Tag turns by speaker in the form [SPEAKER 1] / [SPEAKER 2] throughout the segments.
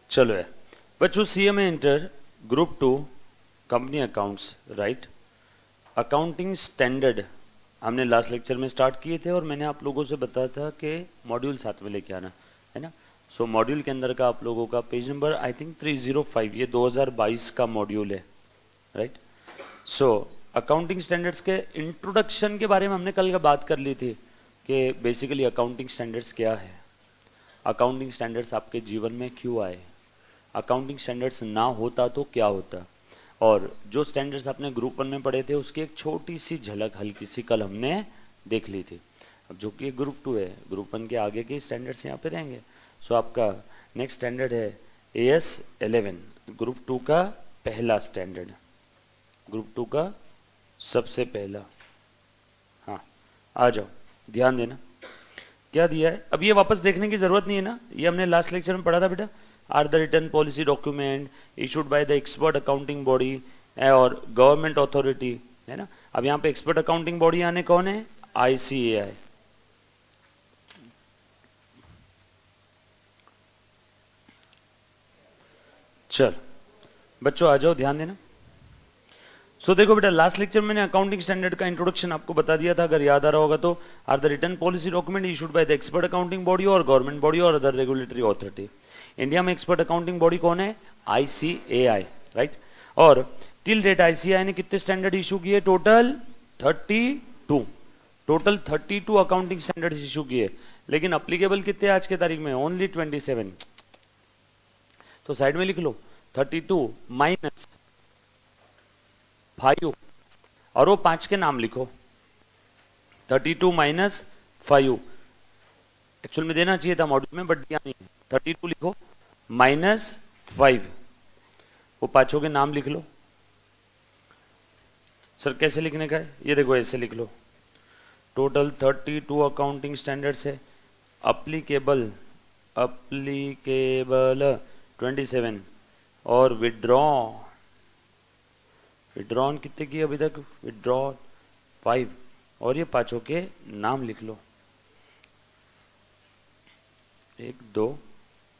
[SPEAKER 1] चलो है बच्चों, CMA inter group 2 company accounts, right. Accounting standard हमने लास्ट लेक्चर में स्टार्ट किए थे और मैंने आप लोगों से बताया था कि मॉड्यूल साथ में लेके आना है ना। सो मॉड्यूल के अंदर का आप लोगों का पेज नंबर आई थिंक 305, ये 2022 का मॉड्यूल है, राइट। सो अकाउंटिंग स्टैंडर्ड्स के इंट्रोडक्शन के बारे में हमने कल का बात कर ली थी कि बेसिकली अकाउंटिंग स्टैंडर्ड्स क्या है, अकाउंटिंग स्टैंडर्ड्स आपके जीवन में क्यों आए, अकाउंटिंग स्टैंडर्ड्स ना होता तो क्या होता, और जो स्टैंडर्ड्स आपने ग्रुप 1 में पढ़े थे उसकी एक छोटी सी झलक हल्की सी कल हमने देख ली थी। अब जो कि ग्रुप 2 है, ग्रुप 1 के आगे के स्टैंडर्ड्स यहाँ पे रहेंगे। सो आपका नेक्स्ट स्टैंडर्ड है AS 11, ग्रुप 2 का पहला स्टैंडर्ड, ग्रुप 2 का सबसे पहला। हाँ आ जाओ, ध्यान देना क्या दिया है। अब ये वापस देखने की जरूरत नहीं है ना, ये हमने लास्ट लेक्चर में पढ़ा था बेटा। Are the return policy document issued by the expert accounting body और गवर्नमेंट अथॉरिटी, है ना। अब यहाँ पे एक्सपर्ट अकाउंटिंग बॉडी आने कौन है, ICAI। चल बच्चों आ जाओ, ध्यान देना। सो देखो बेटा, लास्ट लेक्चर में मैंने अकाउंटिंग स्टैंडर्ड का इंट्रोडक्शन आपको बता दिया था, अगर याद आ रहा होगा तो। Are the return policy document issued by the expert accounting body और गवर्नमेंट बॉडी और अदर रेगुलेटरी अथॉरिटी। इंडिया में एक्सपर्ट अकाउंटिंग बॉडी कौन है, ICAI, राइट। और टिल डेट ICAI ने कितने स्टैंडर्ड इशू किए, total 32, total 32 accounting standard issue किए, लेकिन अप्लीकेबल कितने आज के तारीख में, ओनली 27। तो साइड में लिख लो 32 माइनस 5, और वो 5 के नाम लिखो, 32 माइनस 5। एक्चुअल में देना चाहिए था मॉड्यूल में, बट दिया नहीं है। 32 लिखो माइनस 5, वो पांचों के नाम लिख लो। सर कैसे लिखने का है, ये देखो ऐसे लिख लो, टोटल 32 अकाउंटिंग स्टैंडर्ड्स है, अप्लीकेबल 27, और विड्रॉन कितने किए अभी तक, विड्रॉ 5, और ये पांचों के नाम लिख लो, 1 2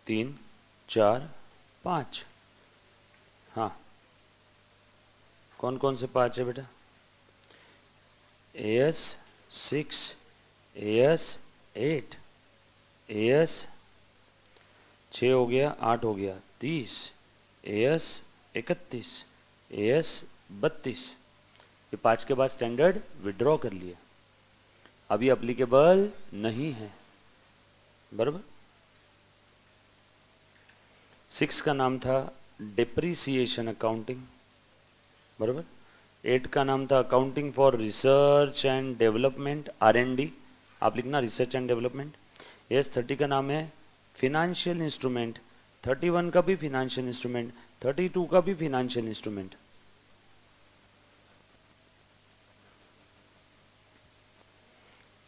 [SPEAKER 1] 3 4 5। हाँ कौन कौन से 5 है बेटा, AS 6, AS 8, AS 6 हो गया, 8 हो गया, 30, AS 31, AS 32। ये 5 के बाद स्टैंडर्ड विड्रॉ कर लिया, अभी अप्लीकेबल नहीं है, बराबर। 6 का नाम था डिप्रिसिएशन अकाउंटिंग, बराबर। 8 का नाम था accounting for research and development, R&D, आप लिखना रिसर्च एंड डेवलपमेंट। AS 30 का नाम है फिनेंशियल इंस्ट्रूमेंट, 31 का भी फिनेंशियल इंस्ट्रूमेंट, 32 का भी फिनेंशियल इंस्ट्रूमेंट।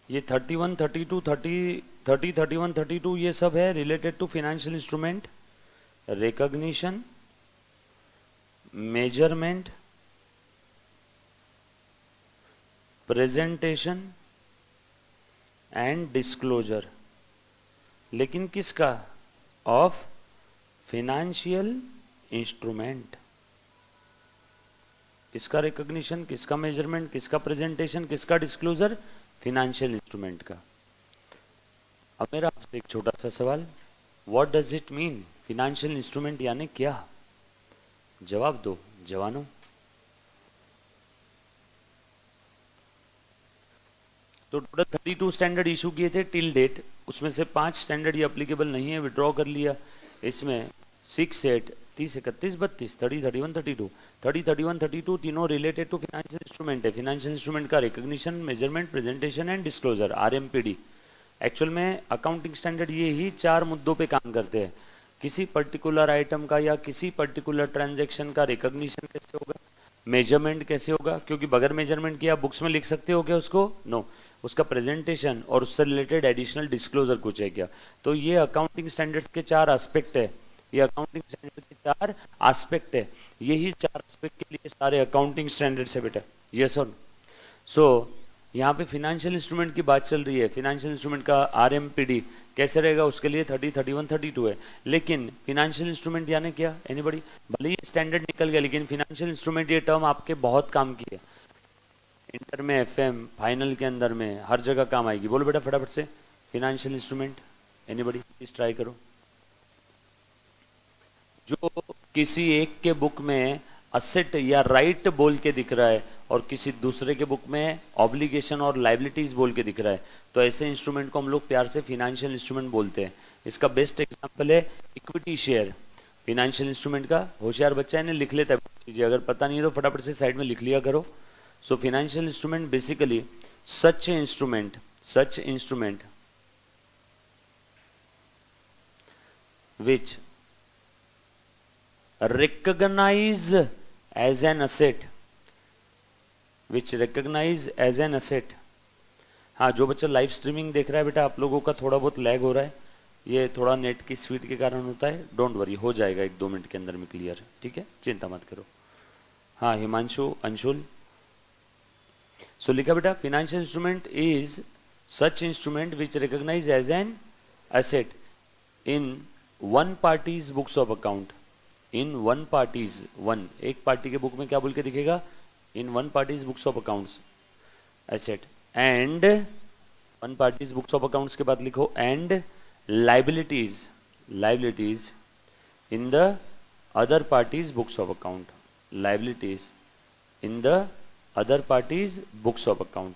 [SPEAKER 1] ये 31, 32, 30, 31, 32 ये सब है related to financial instrument, recognition, measurement, presentation and disclosure. लेकिन किसका, ऑफ फिनेंशियल इंस्ट्रूमेंट। किसका रिकॉग्निशन, किसका मेजरमेंट, किसका प्रेजेंटेशन, किसका डिस्क्लोजर, फिनेंशियल इंस्ट्रूमेंट का। अब मेरा आपसे एक छोटा सा सवाल, what does it mean, financial instrument यानी क्या, जवाब दो जवानों। तो टोटल 32 स्टैंडर्ड इशू किए थे टिल डेट, उसमें से 5 स्टैंडर्ड ये अप्लीकेबल नहीं है, विड्रॉ कर लिया। इसमें 6, 8, 30, 31, 32, 30, 31, 32, 30, 31, 32 तीनों रिलेटेड टू फिनेंशियल इंस्ट्रूमेंट है। फिनेंशियल इंस्ट्रूमेंट का recognition, measurement, presentation and disclosure, RMPD। Actual में अकाउंटिंग स्टैंडर्ड ये ही 4 मुद्दों पे काम करते हैं, किसी पर्टिकुलर आइटम का या किसी पर्टिकुलर ट्रांजैक्शन का रिकॉग्निशन कैसे होगा, मेजरमेंट कैसे होगा, क्योंकि बगैर मेजरमेंट किया बुक्स में लिख सकते हो क्या उसको, नो, उसका प्रेजेंटेशन और उससे रिलेटेड एडिशनल डिस्क्लोजर कुछ है क्या। तो ये अकाउंटिंग स्टैंडर्ड्स के 4 एस्पेक्ट है, ये अकाउंटिंग स्टैंडर्ड के 4 एस्पेक्ट है, यही 4 एस्पेक्ट के लिए सारे अकाउंटिंग स्टैंडर्ड्स है बेटा, यस और। सो यहाँ पे फिनेंशियल इंस्ट्रूमेंट की बात चल रही है, फिनेंशियल इंस्ट्रूमेंट का आरएमपीडी कैसे रहेगा उसके लिए 30, 31, 32 है। लेकिन फिनेंशियल इंस्ट्रूमेंट यानी क्या, एनीबडी? भले ही स्टैंडर्ड निकल गया लेकिन फिनेंशियल इंस्ट्रूमेंट ये टर्म आपके बहुत काम की है, इंटर में, एफएम, फाइनल के अंदर में, हर जगह काम आएगी। बोलो बेटा फटाफट से, financial instrument, anybody please try करो। जो किसी एक के बुक में असेट या राइट बोल के दिख रहा है और किसी दूसरे के बुक में ऑब्लिगेशन और लाइबिलिटीज बोल के दिख रहा है, तो ऐसे इंस्ट्रूमेंट को हम लोग प्यार से फिनेंशियल इंस्ट्रूमेंट बोलते हैं। इसका बेस्ट एग्जांपल है इक्विटी शेयर। फिनेंशियल इंस्ट्रूमेंट का होशियार बच्चा इन्हें लिख लेता है चीजें, अगर पता नहीं है तो फटाफट से साइड में लिख लिया करो। So financial instrument basically such instrument which recognize as an asset, हाँ, जो बच्चा लाइव स्ट्रीमिंग देख रहा है बेटा, आप लोगों का थोड़ा बहुत लैग हो रहा है, ये थोड़ा नेट की स्पीड के कारण होता है, डोंट वरी, हो जाएगा 1-2 मिनट के अंदर में क्लियर, ठीक है, चिंता मत करो। हाँ हिमांशु, अंशुल, सो लिखा बेटा, financial instrument is such instrument which recognise as an asset in one party's books of account, in one party's, one एक पार्टी के बुक में क्या बोल के दिखेगा, in one party's books of accounts asset, and one party's books of accounts के बाद लिखो and liabilities in the other party's books of account, liabilities in the other party's books of account.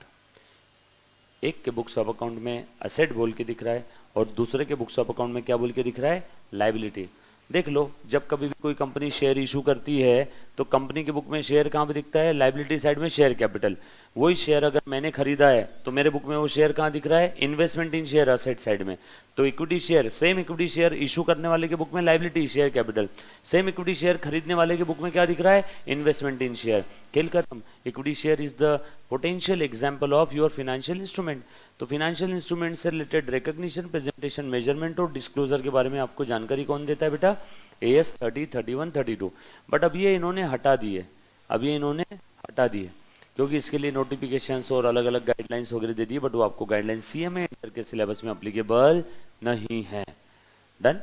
[SPEAKER 1] एक के बुक्स ऑफ अकाउंट में asset बोल के दिख रहा है और दूसरे के बुक्स ऑफ अकाउंट में क्या बोल के दिख रहा है, लाइबिलिटी। देख लो, जब कभी भी कोई कंपनी शेयर इशू करती है तो कंपनी के बुक में शेयर कहाँ पे दिखता है, लाइबिलिटी साइड में शेयर कैपिटल। वही शेयर अगर मैंने खरीदा है तो मेरे बुक में वो शेयर कहाँ दिख रहा है, इन्वेस्टमेंट इन शेयर असेट साइड में। तो equity share, same equity share issue करने वाले के बुक में liability share capital, same equity share खरीदने वाले के बुक में क्या दिख रहा है, इन्वेस्टमेंट इन शेयर। खेल खत्म। Equity share is the potential example of your financial instrument. तो फिनेंशियल इंस्ट्रूमेंट से रिलेटेड रिकॉग्निशन, प्रेजेंटेशन, मेजरमेंट और डिस्क्लोजर के बारे में आपको जानकारी कौन देता है बेटा, AS 30, 31, 32। बट अब ये इन्होंने हटा दिए, क्योंकि इसके लिए नोटिफिकेशंस और अलग अलग गाइडलाइंस वगैरह दे दिए, बट वो आपको गाइडलाइंस CMA इंटर के सिलेबस में अप्लीकेबल नहीं है। डन,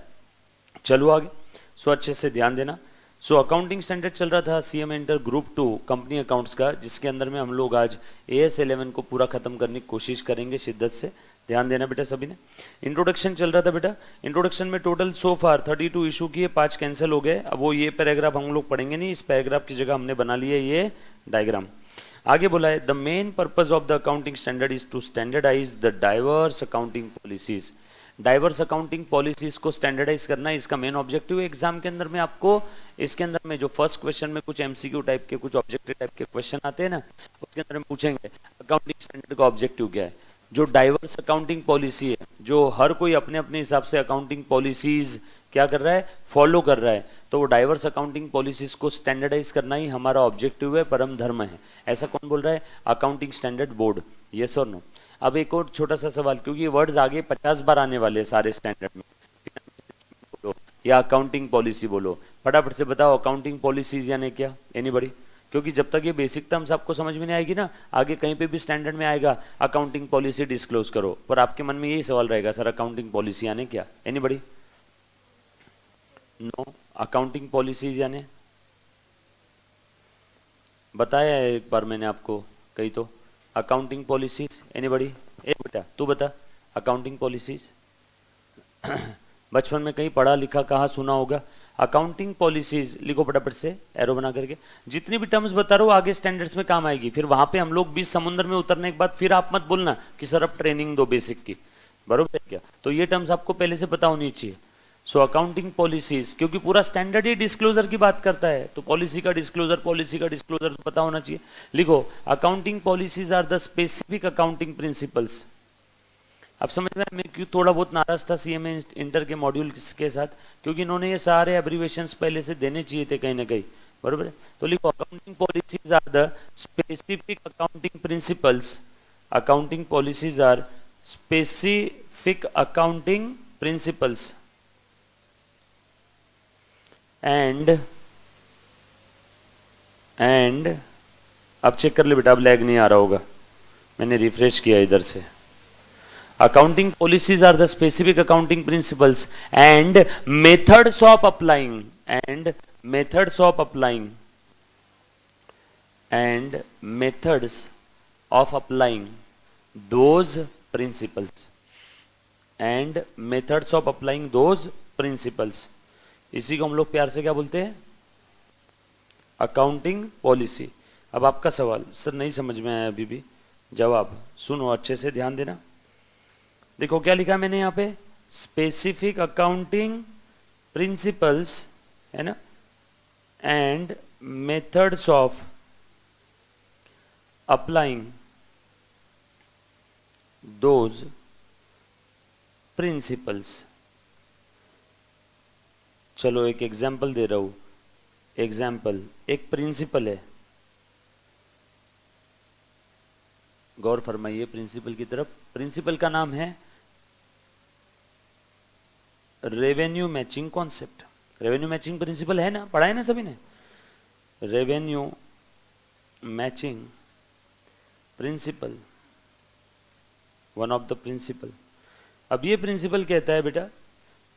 [SPEAKER 1] चलो आगे। सो अच्छे से ध्यान देना। सो अकाउंटिंग स्टैंडर्ड चल रहा था CMA inter group 2 company accounts का, जिसके अंदर में हम लोग आज AS 11 को पूरा खत्म करने की कोशिश करेंगे शिद्दत से। ध्यान देना बेटा सभी ने। इंट्रोडक्शन चल रहा था बेटा, इंट्रोडक्शन में टोटल सो फार 32 इशू किए, 5 कैंसिल हो गए। अब वो ये पैराग्राफ हम लोग पढ़ेंगे नहीं, इस पैराग्राफ की जगह हमने बना लिया ये डायग्राम। आगे बोला है, the main purpose of the accounting standard is to standardise the diverse accounting policies. Diverse accounting policies को स्टैंडर्डाइज करना इसका मेन ऑब्जेक्टिव है। एग्जाम के अंदर में आपको इसके अंदर में जो फर्स्ट क्वेश्चन में कुछ MCQ टाइप के, कुछ ऑब्जेक्टिव टाइप के क्वेश्चन आते हैं ना, उसके अंदर में पूछेंगे अकाउंटिंग स्टैंडर्ड का ऑब्जेक्टिव क्या है। जो डाइवर्स अकाउंटिंग पॉलिसी है, जो हर कोई अपने अपने हिसाब से अकाउंटिंग पॉलिसीज क्या कर रहा है, फॉलो कर रहा है, तो वो डाइवर्स अकाउंटिंग पॉलिसीज को स्टैंडर्डाइज करना ही हमारा ऑब्जेक्टिव है, परम धर्म है। ऐसा कौन बोल रहा है, अकाउंटिंग स्टैंडर्ड बोर्ड। यस और नो। अब एक और छोटा सा सवाल, क्योंकि ये वर्ड्स आगे 50 बार आने वाले हैं सारे स्टैंडर्ड में, बोलो या अकाउंटिंग पॉलिसी बोलो, फटाफट से बताओ अकाउंटिंग पॉलिसीज यानी क्या, एनीबॉडी? क्योंकि जब तक ये बेसिक टर्म्स आपको समझ में नहीं आएगी ना, आगे कहीं पे भी स्टैंडर्ड में आएगा अकाउंटिंग पॉलिसी डिस्क्लोज करो, पर आपके मन में यही सवाल रहेगा, सर अकाउंटिंग पॉलिसी यानी क्या, एनीबॉडी? नो, अकाउंटिंग पॉलिसीज यानी बताया है एक बार मैंने आपको, कही तो अकाउंटिंग पॉलिसीज, एनीबॉडी? ए बेटा तू बता, अकाउंटिंग पॉलिसीज बचपन में कहीं पढ़ा लिखा कहाँ सुना होगा। अकाउंटिंग पॉलिसीज लिखो फटाफट से एरो बना करके, जितनी भी टर्म्स बता रहा हूँ आगे स्टैंडर्ड्स में काम आएगी। फिर वहां पे हम लोग बीच समुद्र में उतरने के बाद फिर आप मत बोलना कि सर अब ट्रेनिंग दो बेसिक की, बरोबर है क्या? तो ये टर्म्स आपको पहले से पता होनी चाहिए। सो अकाउंटिंग पॉलिसीज, क्योंकि पूरा स्टैंडर्ड ही डिस्क्लोजर की बात करता है, तो पॉलिसी का डिस्क्लोजर पता होना चाहिए। लिखो, accounting policies are the specific accounting principles. अब समझ में मैं क्यों थोड़ा बहुत नाराज था CMA इंटर के मॉड्यूल के साथ, क्योंकि इन्होंने ये सारे एब्रीवेशंस पहले से देने चाहिए थे कहीं ना कहीं, बरोबर है? तो लिखो, accounting policies are the specific accounting principles, accounting policies are specific accounting principles and अब चेक कर ले बेटा, अब लैग नहीं आ रहा होगा, मैंने रिफ्रेश किया इधर से। Accounting policies are the specific accounting principles and methods of applying and methods of applying and methods of applying those principles and methods of applying those principles। इसी को हम लोग प्यार से क्या बोलते हैं? Accounting policy. अब आपका सवाल, सर नहीं समझ में आया अभी भी। जवाब सुनो अच्छे से, ध्यान देना। देखो क्या लिखा मैंने यहाँ पे, स्पेसिफिक अकाउंटिंग प्रिंसिपल्स, है ना, and methods of applying those principles. चलो एक एग्जाम्पल दे रहा हूं। एग्जाम्पल, एक प्रिंसिपल है, गौर फरमाइए प्रिंसिपल की तरफ। प्रिंसिपल का नाम है revenue matching concept. Revenue matching principle है ना, पढ़ा है ना सभी ने? Revenue matching principle, one of the principle. अब ये प्रिंसिपल कहता है बेटा,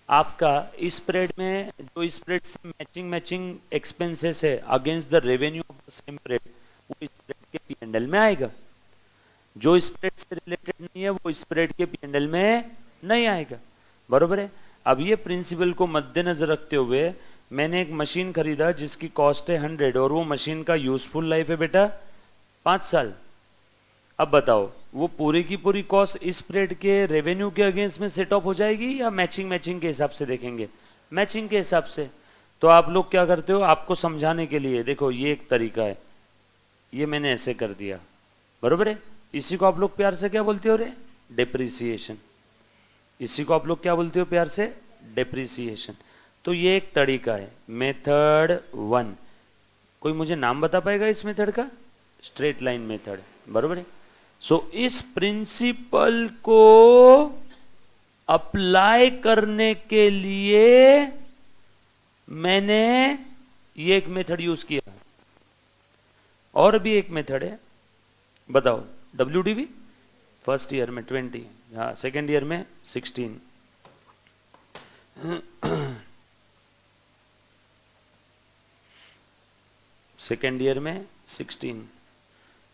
[SPEAKER 1] आपका स्प्रेड में जो स्प्रेड से मैचिंग एक्सपेंसेस है against the revenue of the same spread, वो स्प्रेड के पी&एल में आएगा। जो स्प्रेड से रिलेटेड नहीं है वो स्प्रेड के पी&एल में नहीं आएगा, बरोबर है। अब ये प्रिंसिपल को मद्देनजर रखते हुए मैंने एक मशीन खरीदा जिसकी कॉस्ट है 100 और वो मशीन का यूजफुल लाइफ है बेटा 5 साल। अब बताओ वो पूरी की पूरी कॉस्ट स्प्रेड के रेवेन्यू के अगेंस्ट में सेट ऑफ हो जाएगी या मैचिंग के हिसाब से देखेंगे? मैचिंग के हिसाब से। तो आप लोग क्या करते हो, आपको समझाने के लिए देखो ये एक तरीका है, ये मैंने ऐसे कर दिया, बरोबर है। इसी को आप लोग प्यार से क्या बोलते हो रे? डेप्रिसिएशन। इसी को आप लोग क्या बोलते हो प्यार से? डेप्रिसिएशन। तो ये एक तरीका है, मेथड 1। कोई मुझे नाम बता पाएगा इस मेथड का? स्ट्रेट लाइन मेथड, बरोबर है। सो इस प्रिंसिपल को अप्लाई करने के लिए मैंने ये एक मेथड यूज किया। और भी एक मेथड है, बताओ। WDV फर्स्ट ईयर में 20, हाँ सेकेंड ईयर में 16, सेकेंड ईयर में 16,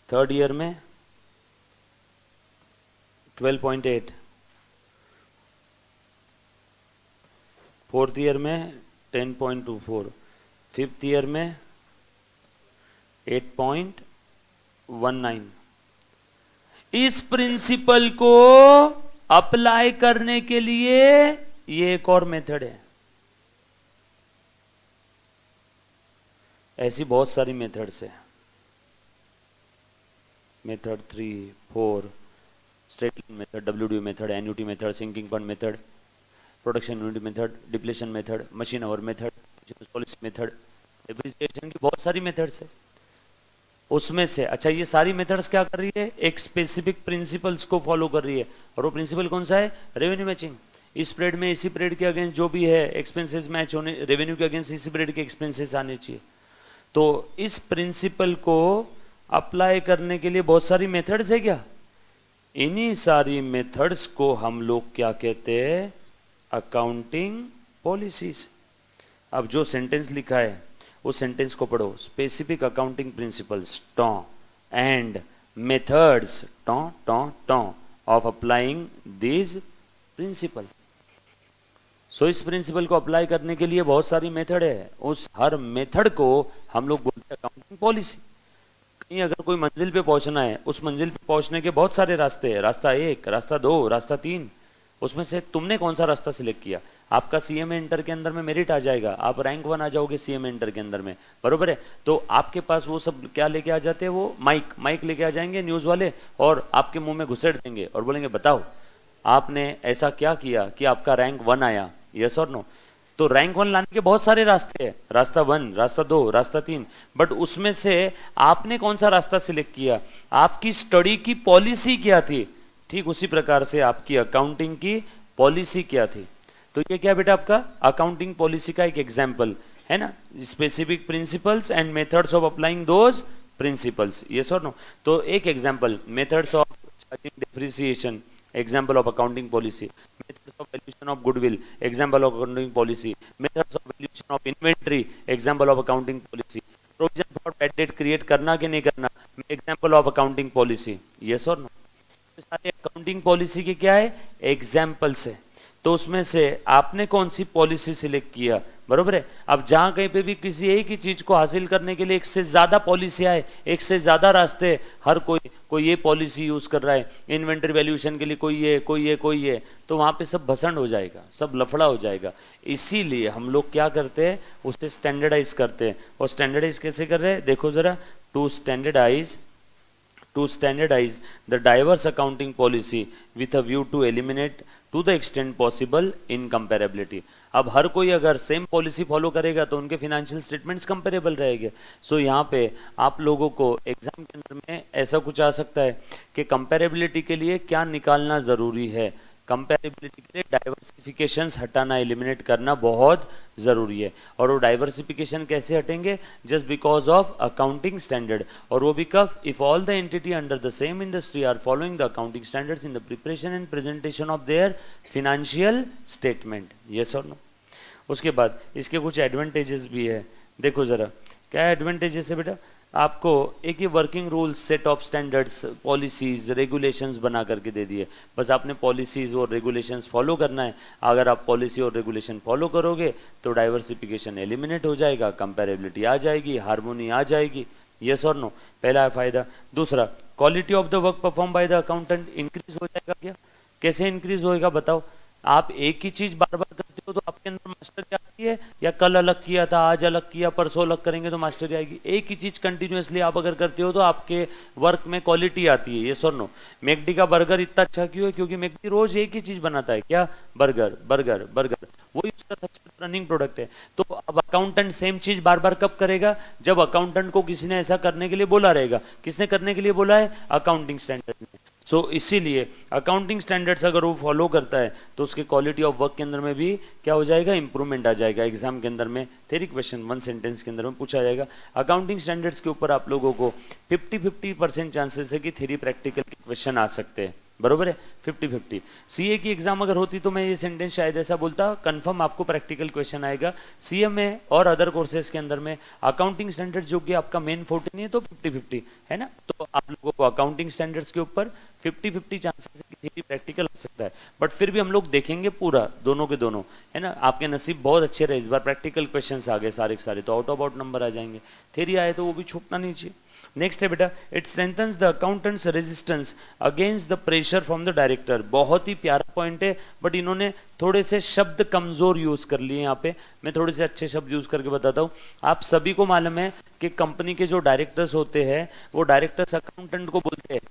[SPEAKER 1] थर्ड ईयर में 12.8, फोर्थ ईयर में 10.24, फिफ्थ ईयर में 8.19। इस प्रिंसिपल को अप्लाई करने के लिए ये एक और मेथड है। ऐसी बहुत सारी मेथड्स है, method 3, 4, straight line method, WDV method, annuity method, sinking fund method, production unit method, depletion method, machine hour method, policy method, depreciation की बहुत सारी मेथड्स है। उसमें से अच्छा ये सारी मेथड्स क्या कर रही है? एक स्पेसिफिक प्रिंसिपल्स को फॉलो कर रही है। और वो प्रिंसिपल कौन सा है? Revenue matching. इस स्प्रेड में इसी स्प्रेड के अगेंस्ट जो भी है एक्सपेंसेस मैच होने, रेवेन्यू के अगेंस्ट इसी स्प्रेड के एक्सपेंसेस आने चाहिए। तो इस प्रिंसिपल को अप्लाई करने के लिए बहुत सारी मेथड्स है क्या? इन्हीं सारी मेथड्स को हम लोग क्या कहते हैं? Accounting policies. अब जो सेंटेंस लिखा है उस सेंटेंस को पढ़ो। Specific accounting principles and methods of applying this principle. So इस प्रिंसिपल को अप्लाई करने के लिए बहुत सारी मेथड है, उस हर मेथड को हम लोग बोलते हैं अकाउंटिंग पॉलिसी। कहीं अगर कोई मंजिल पे पहुंचना है, उस मंजिल पे पहुंचने के बहुत सारे रास्ते हैं, रास्ता 1, रास्ता 2, रास्ता 3, उसमें से तुमने कौन सा रास्ता सिलेक्ट किया? आपका CMA इंटर के अंदर में मेरिट आ जाएगा, आप रैंक 1 आ जाओगे CMA इंटर के अंदर में, बरोबर है। तो आपके पास वो सब क्या लेके आ जाते हैं? वो माइक लेके आ जाएंगे न्यूज़ वाले और आपके मुंह में घुसेड़ देंगे और बोलेंगे बताओ आपने ऐसा क्या किया कि आपका रैंक 1 आया, यस और नो। तो रैंक 1 लाने के बहुत सारे रास्ते हैं, रास्ता 1, रास्ता 2, रास्ता 3, बट उसमें से आपने कौन सा रास्ता सिलेक्ट किया? आपकी स्टडी की पॉलिसी क्या थी? ठीक उसी प्रकार से आपकी अकाउंटिंग की पॉलिसी क्या थी? तो ये क्या बेटा आपका अकाउंटिंग पॉलिसी का एक एग्जाम्पल है ना, specific principles and methods of applying those principles, yes और नो। तो एक example methods of depreciation, example of accounting policy. Methods of valuation of goodwill, example of accounting policy. Methods of valuation of inventory, example of accounting policy. Provision for bad debt create करना कि नहीं करना, example of accounting policy. Yes or no? सारे accounting policy के क्या है, examples है। तो उसमें से आपने कौन सी पॉलिसी सिलेक्ट किया, बरोबर है। अब जहां कहीं पे भी किसी एक ही चीज को हासिल करने के लिए एक से ज्यादा पॉलिसी आए, एक से ज्यादा रास्ते, हर कोई ये पॉलिसी यूज कर रहा है, इन्वेंटरी वैल्यूएशन के लिए कोई ये, तो वहां पे सब भसंड हो जाएगा, सब लफड़ा हो जाएगा। इसीलिए हम लोग क्या करते हैं, उसे स्टैंडर्डाइज करते हैं। और स्टैंडर्डाइज कैसे कर रहे हैं, देखो जरा, to standardize the diverse accounting policy with a view to eliminate to the extent possible incomparability। अब हर कोई अगर सेम पॉलिसी फॉलो करेगा तो उनके फाइनेंशियल स्टेटमेंट्स कंपेरेबल रहेंगे। सो यहाँ पे आप लोगों को एग्जाम के अंदर में ऐसा कुछ आ सकता है कि कंपेरेबिलिटी के लिए क्या निकालना जरूरी है, कंपेरेबिलिटी के लिए डाइवर्सिफिकेशंस हटाना, एलिमिनेट करना बहुत ज़रूरी है। और वो डाइवर्सिफिकेशन कैसे हटेंगे, just because of accounting standard. और वो भी कब, if all the entity under the same industry are following the accounting standards in the preparation and presentation of their financial statement. Yes और नो। उसके बाद इसके कुछ एडवांटेजेस भी है, देखो ज़रा क्या एडवांटेजेस है बेटा। आपको एक ही working rules, set of standards, policies, regulations बना करके दे दिए, बस आपने पॉलिसीज और रेगुलेशंस फॉलो करना है। अगर आप पॉलिसी और रेगुलेशन फॉलो करोगे तो डाइवर्सिफिकेशन एलिमिनेट हो जाएगा, कंपेरेबिलिटी आ जाएगी, हार्मोनी आ जाएगी। यस और नो, पहला है फायदा। दूसरा, quality of the work perform by the accountant increase हो जाएगा। क्या, कैसे इंक्रीज होएगा बताओ। आप एक ही चीज बार बार करते हो तो आपके अंदर मास्टर क्या आती है, या कल अलग किया था, आज अलग किया, परसों अलग करेंगे तो मास्टरी आएगी। एक ही चीज कंटिन्यूअसली आप अगर करते हो तो आपके वर्क में क्वालिटी आती है। ये सर नो। मैकडी का बर्गर इतना अच्छा क्यों है, क्योंकि मैकडी रोज एक ही चीज बनाता है, क्या, बर्गर बर्गर बर्गर, वही उसका सबसे रनिंग प्रोडक्ट है। तो अब अकाउंटेंट सेम चीज बार बार कब करेगा, जब अकाउंटेंट को किसी ने ऐसा करने के लिए बोला रहेगा। किसने करने के लिए बोला है, अकाउंटिंग स्टैंडर्ड ने। सो इसीलिए अकाउंटिंग स्टैंडर्ड्स अगर वो फॉलो करता है तो उसके क्वालिटी ऑफ वर्क के अंदर में भी क्या हो जाएगा, इंप्रूवमेंट आ जाएगा। एग्जाम के अंदर में थ्योरी क्वेश्चन 1 सेंटेंस के अंदर में पूछा जाएगा। अकाउंटिंग स्टैंडर्ड्स के ऊपर आप लोगों को 50-50% चांसेस है कि थ्योरी प्रैक्टिकल के क्वेश्चन आ सकते हैं, बरोबर है, 50-50। सीए की एग्जाम अगर होती तो मैं ये सेंटेंस शायद ऐसा बोलता, कंफर्म आपको प्रैक्टिकल क्वेश्चन आएगा। सीए में और अदर कोर्सेज के अंदर में अकाउंटिंग स्टैंडर्ड्स जो कि आपका मेन फोर्ट नहीं है तो 50-50 है ना। तो आप लोगों को अकाउंटिंग स्टैंडर्ड्स के ऊपर 50-50 चांसेस है कि प्रैक्टिकल आ सकता है। बट फिर भी हम लोग देखेंगे पूरा, दोनों के दोनों, है ना। आपके नसीब बहुत अच्छे रहे, इस बार प्रैक्टिकल क्वेश्चन आ गए सारे के सारे, तो आउट ऑफ आउट नंबर आ जाएंगे। थ्योरी आए तो वो भी छूटना नहीं चाहिए। नेक्स्ट है बेटा, it strengthens the accountants resistance against the pressure from the director. बहुत ही प्यारा पॉइंट है, बट इन्होंने थोड़े से शब्द कमजोर यूज कर लिए यहाँ पे। मैं थोड़े से अच्छे शब्द यूज करके बताता हूँ। आप सभी को मालूम है कि कंपनी के जो डायरेक्टर्स होते हैं वो डायरेक्टर्स अकाउंटेंट को बोलते हैं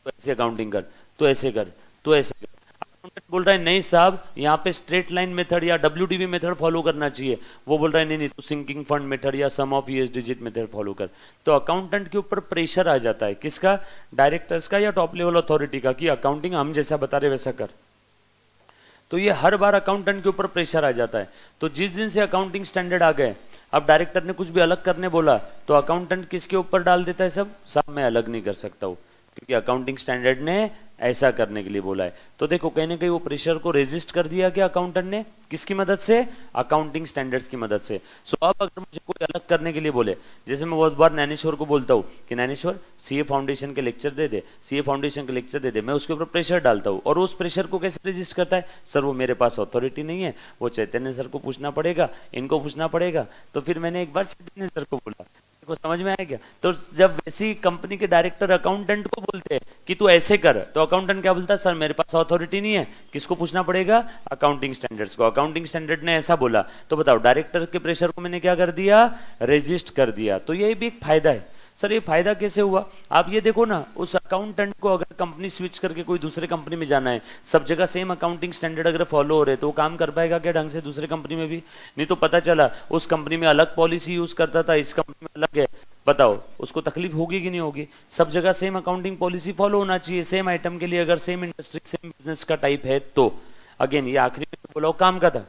[SPEAKER 1] तो ऐसे अकाउंटिंग कर, तो ऐसे कर, तो ऐसे कर। अकाउंटेंट बोल रहा है नहीं साहब, यहाँ पे स्ट्रेट लाइन मेथड या WDV मेथड फॉलो करना चाहिए। वो बोल रहा है नहीं तो सिंकिंग फंड मेथड या sum of years digit method follow कर। तो अकाउंटेंट के ऊपर प्रेशर आ जाता है, किसका, डायरेक्टर्स का या टॉप लेवल अथॉरिटी का, कि अकाउंटिंग हम जैसा बता रहे वैसा कर। तो ये हर बार अकाउंटेंट के ऊपर प्रेशर आ जाता है। तो जिस दिन से अकाउंटिंग स्टैंडर्ड आ गए, अब डायरेक्टर ने कुछ भी अलग करने बोला तो अकाउंटेंट किसके ऊपर डाल देता है, सब साहब मैं अलग नहीं कर सकता हूँ क्योंकि अकाउंटिंग स्टैंडर्ड ने ऐसा करने के लिए बोला है। तो देखो कहीं ना कहीं वो प्रेशर को रेजिस्ट कर दिया क्या अकाउंटेंट ने, किसकी मदद से, अकाउंटिंग स्टैंडर्ड्स की मदद से। सो अब अगर मुझे कोई अलग करने के लिए बोले, जैसे मैं बहुत बार नैनेश्वर को बोलता हूँ कि नैनेश्वर सीए फाउंडेशन के लेक्चर दे दे, सीए फाउंडेशन के लेक्चर दे दे, मैं उसके ऊपर प्रेशर डालता हूँ। और उस प्रेशर को कैसे रेजिस्ट करता है, सर वो मेरे पास अथॉरिटी नहीं है, वो चैतन्य सर को पूछना पड़ेगा, इनको पूछना पड़ेगा। तो फिर मैंने एक बार चैतन्य सर को बोला, को समझ में आया क्या। तो जब वैसी कंपनी के डायरेक्टर अकाउंटेंट को बोलते हैं कि तू ऐसे कर, तो अकाउंटेंट क्या बोलता है, सर मेरे पास अथॉरिटी नहीं है, किसको पूछना पड़ेगा, अकाउंटिंग स्टैंडर्ड्स को। अकाउंटिंग स्टैंडर्ड ने ऐसा बोला तो बताओ डायरेक्टर के प्रेशर को मैंने क्या कर दिया, रेजिस्ट कर दिया। तो ये भी एक फायदा है। सर ये फायदा कैसे हुआ, आप ये देखो ना, उस अकाउंटेंट को अगर कंपनी स्विच करके कोई दूसरे कंपनी में जाना है, सब जगह सेम अकाउंटिंग स्टैंडर्ड अगर फॉलो हो रहे तो वो काम कर पाएगा क्या ढंग से दूसरे कंपनी में भी, नहीं तो पता चला उस कंपनी में अलग पॉलिसी यूज करता था, इस कंपनी में अलग है, बताओ उसको तकलीफ होगी कि नहीं होगी। सब जगह सेम अकाउंटिंग पॉलिसी फॉलो होना चाहिए, सेम आइटम के लिए, अगर सेम इंडस्ट्री सेम बिजनेस का टाइप है तो। अगेन ये आखिरी में बोला काम का था,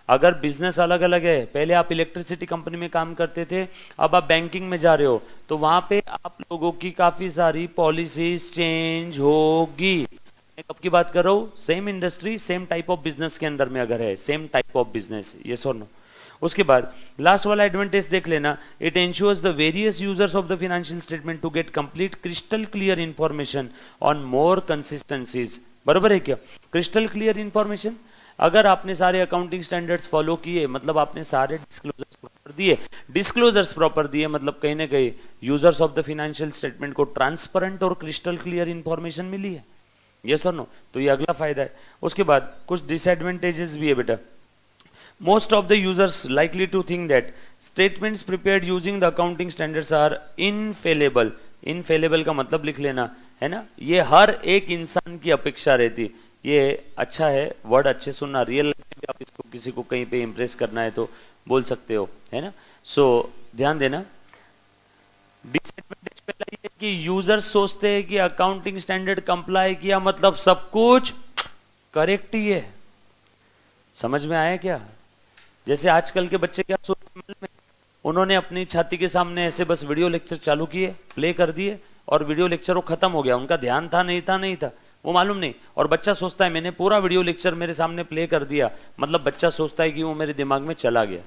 [SPEAKER 1] अगर बिजनेस अलग अलग है, पहले आप इलेक्ट्रिसिटी कंपनी में काम करते थे, अब आप बैंकिंग में जा रहे हो, तो वहां पे आप लोगों की काफी सारी पॉलिसीज चेंज होगी। मैं कब की बात कर रहा हूँ? Same industry same type of business के अंदर में अगर है, same type of business, yes और नो। उसके बाद लास्ट वाला एडवांटेज देख लेना, it ensures the various users of the financial statement to get complete crystal clear information on more consistencies. बराबर है क्या? क्रिस्टल क्लियर इंफॉर्मेशन, अगर आपने सारे अकाउंटिंग स्टैंडर्ड्स फॉलो किए, मतलब आपने सारे डिस्क्लोजर्स प्रॉपर दिए, मतलब कहीं ना कहीं users of the financial statement को ट्रांसपेरेंट और क्रिस्टल क्लियर इंफॉर्मेशन मिली है, यस और नो, तो ये अगला फायदा है। उसके बाद कुछ डिसएडवांटेजेस भी है बेटा। Most of the users likely to think that statements prepared using the accounting standards are infallible. Infallible का मतलब लिख लेना, है ना, ये हर एक इंसान की अपेक्षा रहती। ये अच्छा है वर्ड, अच्छे सुनना, रियल लाइफ में भी आप इसको किसी को कहीं पे इम्प्रेस करना है तो बोल सकते हो, है ना। सो ध्यान देना। डिसएडवांटेज पहला ये कि यूजर्स सोचते हैं कि अकाउंटिंग स्टैंडर्ड कंप्लाई किया मतलब सब कुछ करेक्ट ही है। समझ में आया क्या? जैसे आजकल के बच्चे क्या सोचते हैं, उन्होंने अपनी छाती के सामने ऐसे बस वीडियो लेक्चर चालू किए, प्ले कर दिए और वीडियो लेक्चर वो खत्म हो गया, उनका ध्यान था नहीं था वो मालूम नहीं। और बच्चा सोचता है मैंने पूरा वीडियो लेक्चर मेरे सामने प्ले कर दिया, मतलब बच्चा सोचता है कि वो मेरे दिमाग में चला गया।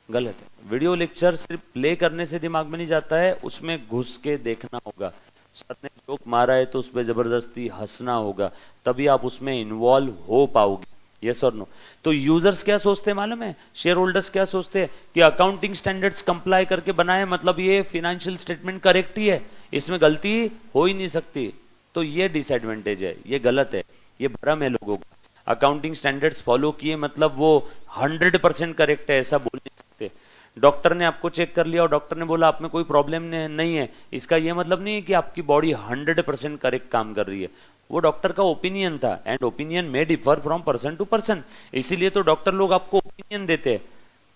[SPEAKER 1] गलत है। वीडियो लेक्चर सिर्फ प्ले करने से दिमाग में नहीं जाता है, उसमें घुस के देखना होगा। सर ने जोक मारा है तो उस पर जबरदस्ती हंसना होगा, तभी आप उसमें इन्वॉल्व हो पाओगे, यस और नो। तो यूजर्स क्या सोचते हैं मालूम है, शेयर होल्डर्स क्या सोचते हैं कि अकाउंटिंग स्टैंडर्ड्स कंप्लाई करके बनाए मतलब ये फाइनेंशियल स्टेटमेंट करेक्ट ही है, इसमें गलती हो ही नहीं सकती। तो ये डिसएडवांटेज है, ये गलत है, ये भ्रम है लोगों का। अकाउंटिंग स्टैंडर्ड्स फॉलो किए मतलब वो 100% करेक्ट है, ऐसा बोल नहीं सकते। डॉक्टर ने आपको चेक कर लिया और डॉक्टर ने बोला आप में कोई प्रॉब्लम नहीं है, इसका ये मतलब नहीं है कि आपकी बॉडी 100% करेक्ट काम कर रही है। वो डॉक्टर का ओपिनियन था, and opinion may differ from person to person, इसीलिए तो डॉक्टर लोग आपको ओपिनियन देते हैं।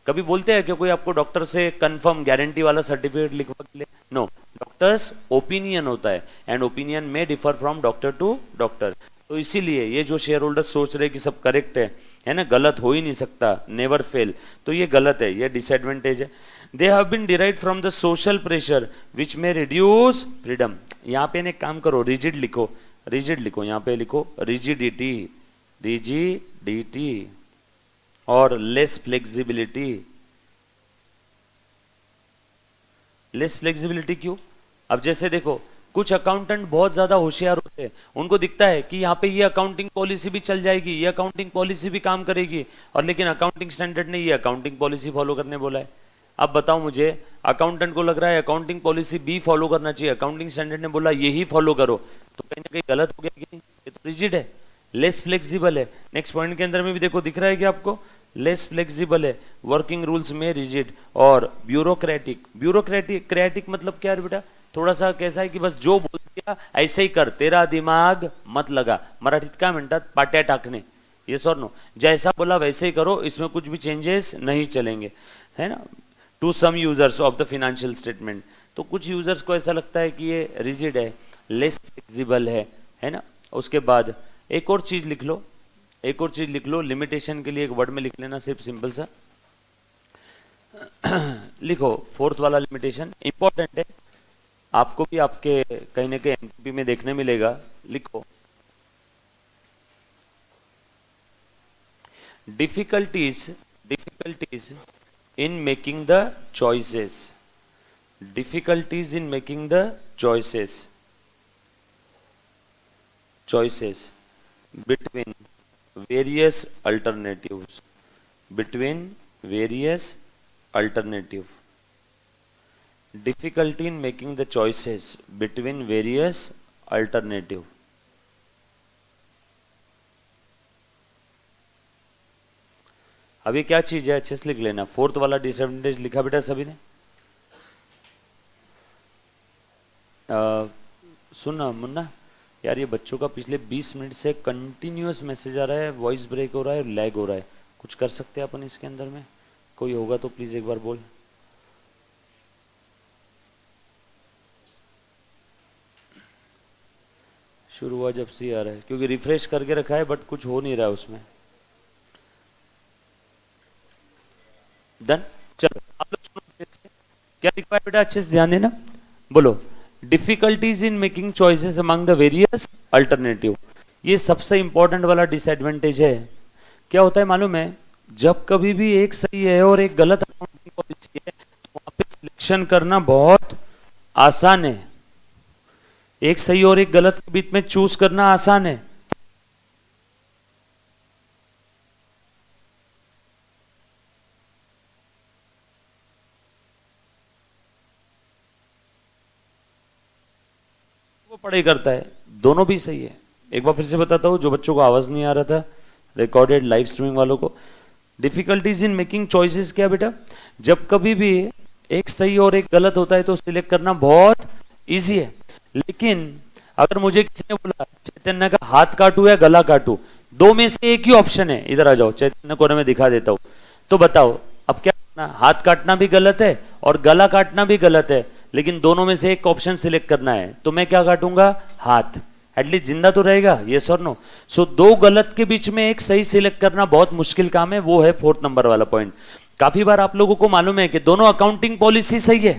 [SPEAKER 1] कभी बोलते हैं कि कोई आपको डॉक्टर से कंफर्म गारंटी वाला सर्टिफिकेट लिखवा के ले? नो, डॉक्टर्स ओपिनियन होता है, and opinion may differ from doctor to doctor. तो इसीलिए ये जो शेयर होल्डर्स सोच रहे कि सब करेक्ट है ना, गलत हो ही नहीं सकता, नेवर फेल, तो ये गलत है, ये डिसएडवांटेज है। They have been derived from the social pressure which may reduce freedom. यहाँ पे एक काम करो, रिजिड लिखो, रिजिड लिखो, यहाँ पे लिखो रिजिडिटी, रिजिडिटी और लेस फ्लेक्सिबिलिटी। लेस फ्लेक्सिबिलिटी क्यों? अब जैसे देखो कुछ अकाउंटेंट बहुत ज्यादा होशियार होते हैं, उनको दिखता है कि यहाँ पे ये अकाउंटिंग पॉलिसी भी चल जाएगी, ये अकाउंटिंग पॉलिसी भी काम करेगी, और लेकिन अकाउंटिंग स्टैंडर्ड ने ये अकाउंटिंग पॉलिसी फॉलो करने बोला है। अब बताओ मुझे, अकाउंटेंट को लग रहा है अकाउंटिंग पॉलिसी बी फॉलो करना चाहिए, अकाउंटिंग स्टैंडर्ड ने बोला यही फॉलो करो, तो कहीं ना कहीं गलत हो गया कि नहीं? ये तो रिजिड है, लेस फ्लेक्सिबल है। नेक्स्ट पॉइंट के अंदर में भी देखो दिख रहा है कि आपको लेस फ्लेक्सिबल है, वर्किंग रूल्स में रिजिड और ब्यूरोक्रेटिक। ब्यूरोक्रेटिक मतलब क्या है बेटा? थोड़ा सा कैसा है कि बस जो बोल दिया ऐसे ही कर, तेरा दिमाग मत लगा, मराठीत काय म्हणतात पाट्या टाकणे, यस और नो, जैसा बोला वैसे ही करो, इसमें कुछ भी चेंजेस नहीं चलेंगे, है ना। To some users of the financial statement, तो कुछ यूजर्स को ऐसा लगता है कि ये रिजिड है, लेस फ्लेक्सिबल है ना। उसके बाद एक और चीज लिख लो, एक और चीज लिख लो, लिमिटेशन के लिए एक वर्ड में लिख लेना, सिर्फ सिंपल सा लिखो, फोर्थ वाला लिमिटेशन इंपॉर्टेंट है, आपको भी आपके कहीं ना कहीं एमटीपी में देखने मिलेगा। लिखो, difficulties in making the choices, difficulties in making the choices between various alternatives, between various alternative, difficulty in making the choices between various alternative। अभी क्या चीज है, अच्छे से लिख लेना। फोर्थ वाला डिसएडवांटेज लिखा बेटा सभी ने? सुनना मुन्ना यार, ये बच्चों का पिछले 20 मिनट से कंटिन्यूअस मैसेज आ रहा है, वॉइस ब्रेक हो रहा है, लैग हो रहा है, कुछ कर सकते हैं अपन इसके अंदर में? कोई होगा तो प्लीज एक बार बोल। शुरू हुआ जब से आ रहा है, क्योंकि रिफ्रेश करके रखा है बट कुछ हो नहीं रहा है उसमें। डन। चलो आप लोग सुनो अच्छे से। क्या लिखा है बेटा, अच्छे से ध्यान देना। बोलो, difficulties in making choices among the various alternative. ये सबसे इंपॉर्टेंट वाला डिसएडवांटेज है। क्या होता है मालूम है, जब कभी भी एक सही है और एक गलत अकाउंटिंग पॉलिसी है तो वहां पे सिलेक्शन करना बहुत आसान है। एक सही और एक गलत के बीच में चूज करना आसान है। वो पढ़ाई करता है, दोनों भी सही है। एक बार फिर से बताता हूं, जो बच्चों को आवाज नहीं आ रहा था, रिकॉर्डेड लाइव स्ट्रीमिंग वालों को। डिफिकल्टीज इन मेकिंग चॉइसेस क्या बेटा, जब कभी भी एक सही और एक गलत होता है तो सिलेक्ट करना बहुत इजी है। लेकिन अगर मुझे किसी ने बोला चैतन्य का हाथ काटू या गला काटू, दो में से एक ही ऑप्शन है, इधर आ जाओ, चैतन्य को मैं दिखा देता हूं, तो बताओ अब क्या करना। हाथ काटना भी गलत है और गला काटना भी गलत है, लेकिन दोनों में से एक ऑप्शन सिलेक्ट करना है, तो मैं क्या काटूंगा, हाथ। एटलीस्ट जिंदा तो रहेगा, यस और नो। सो दो गलत के बीच में एक सही सिलेक्ट करना बहुत मुश्किल काम है, वो है 4th नंबर वाला पॉइंट। काफी बार आप लोगों को मालूम है कि दोनों अकाउंटिंग पॉलिसी सही है,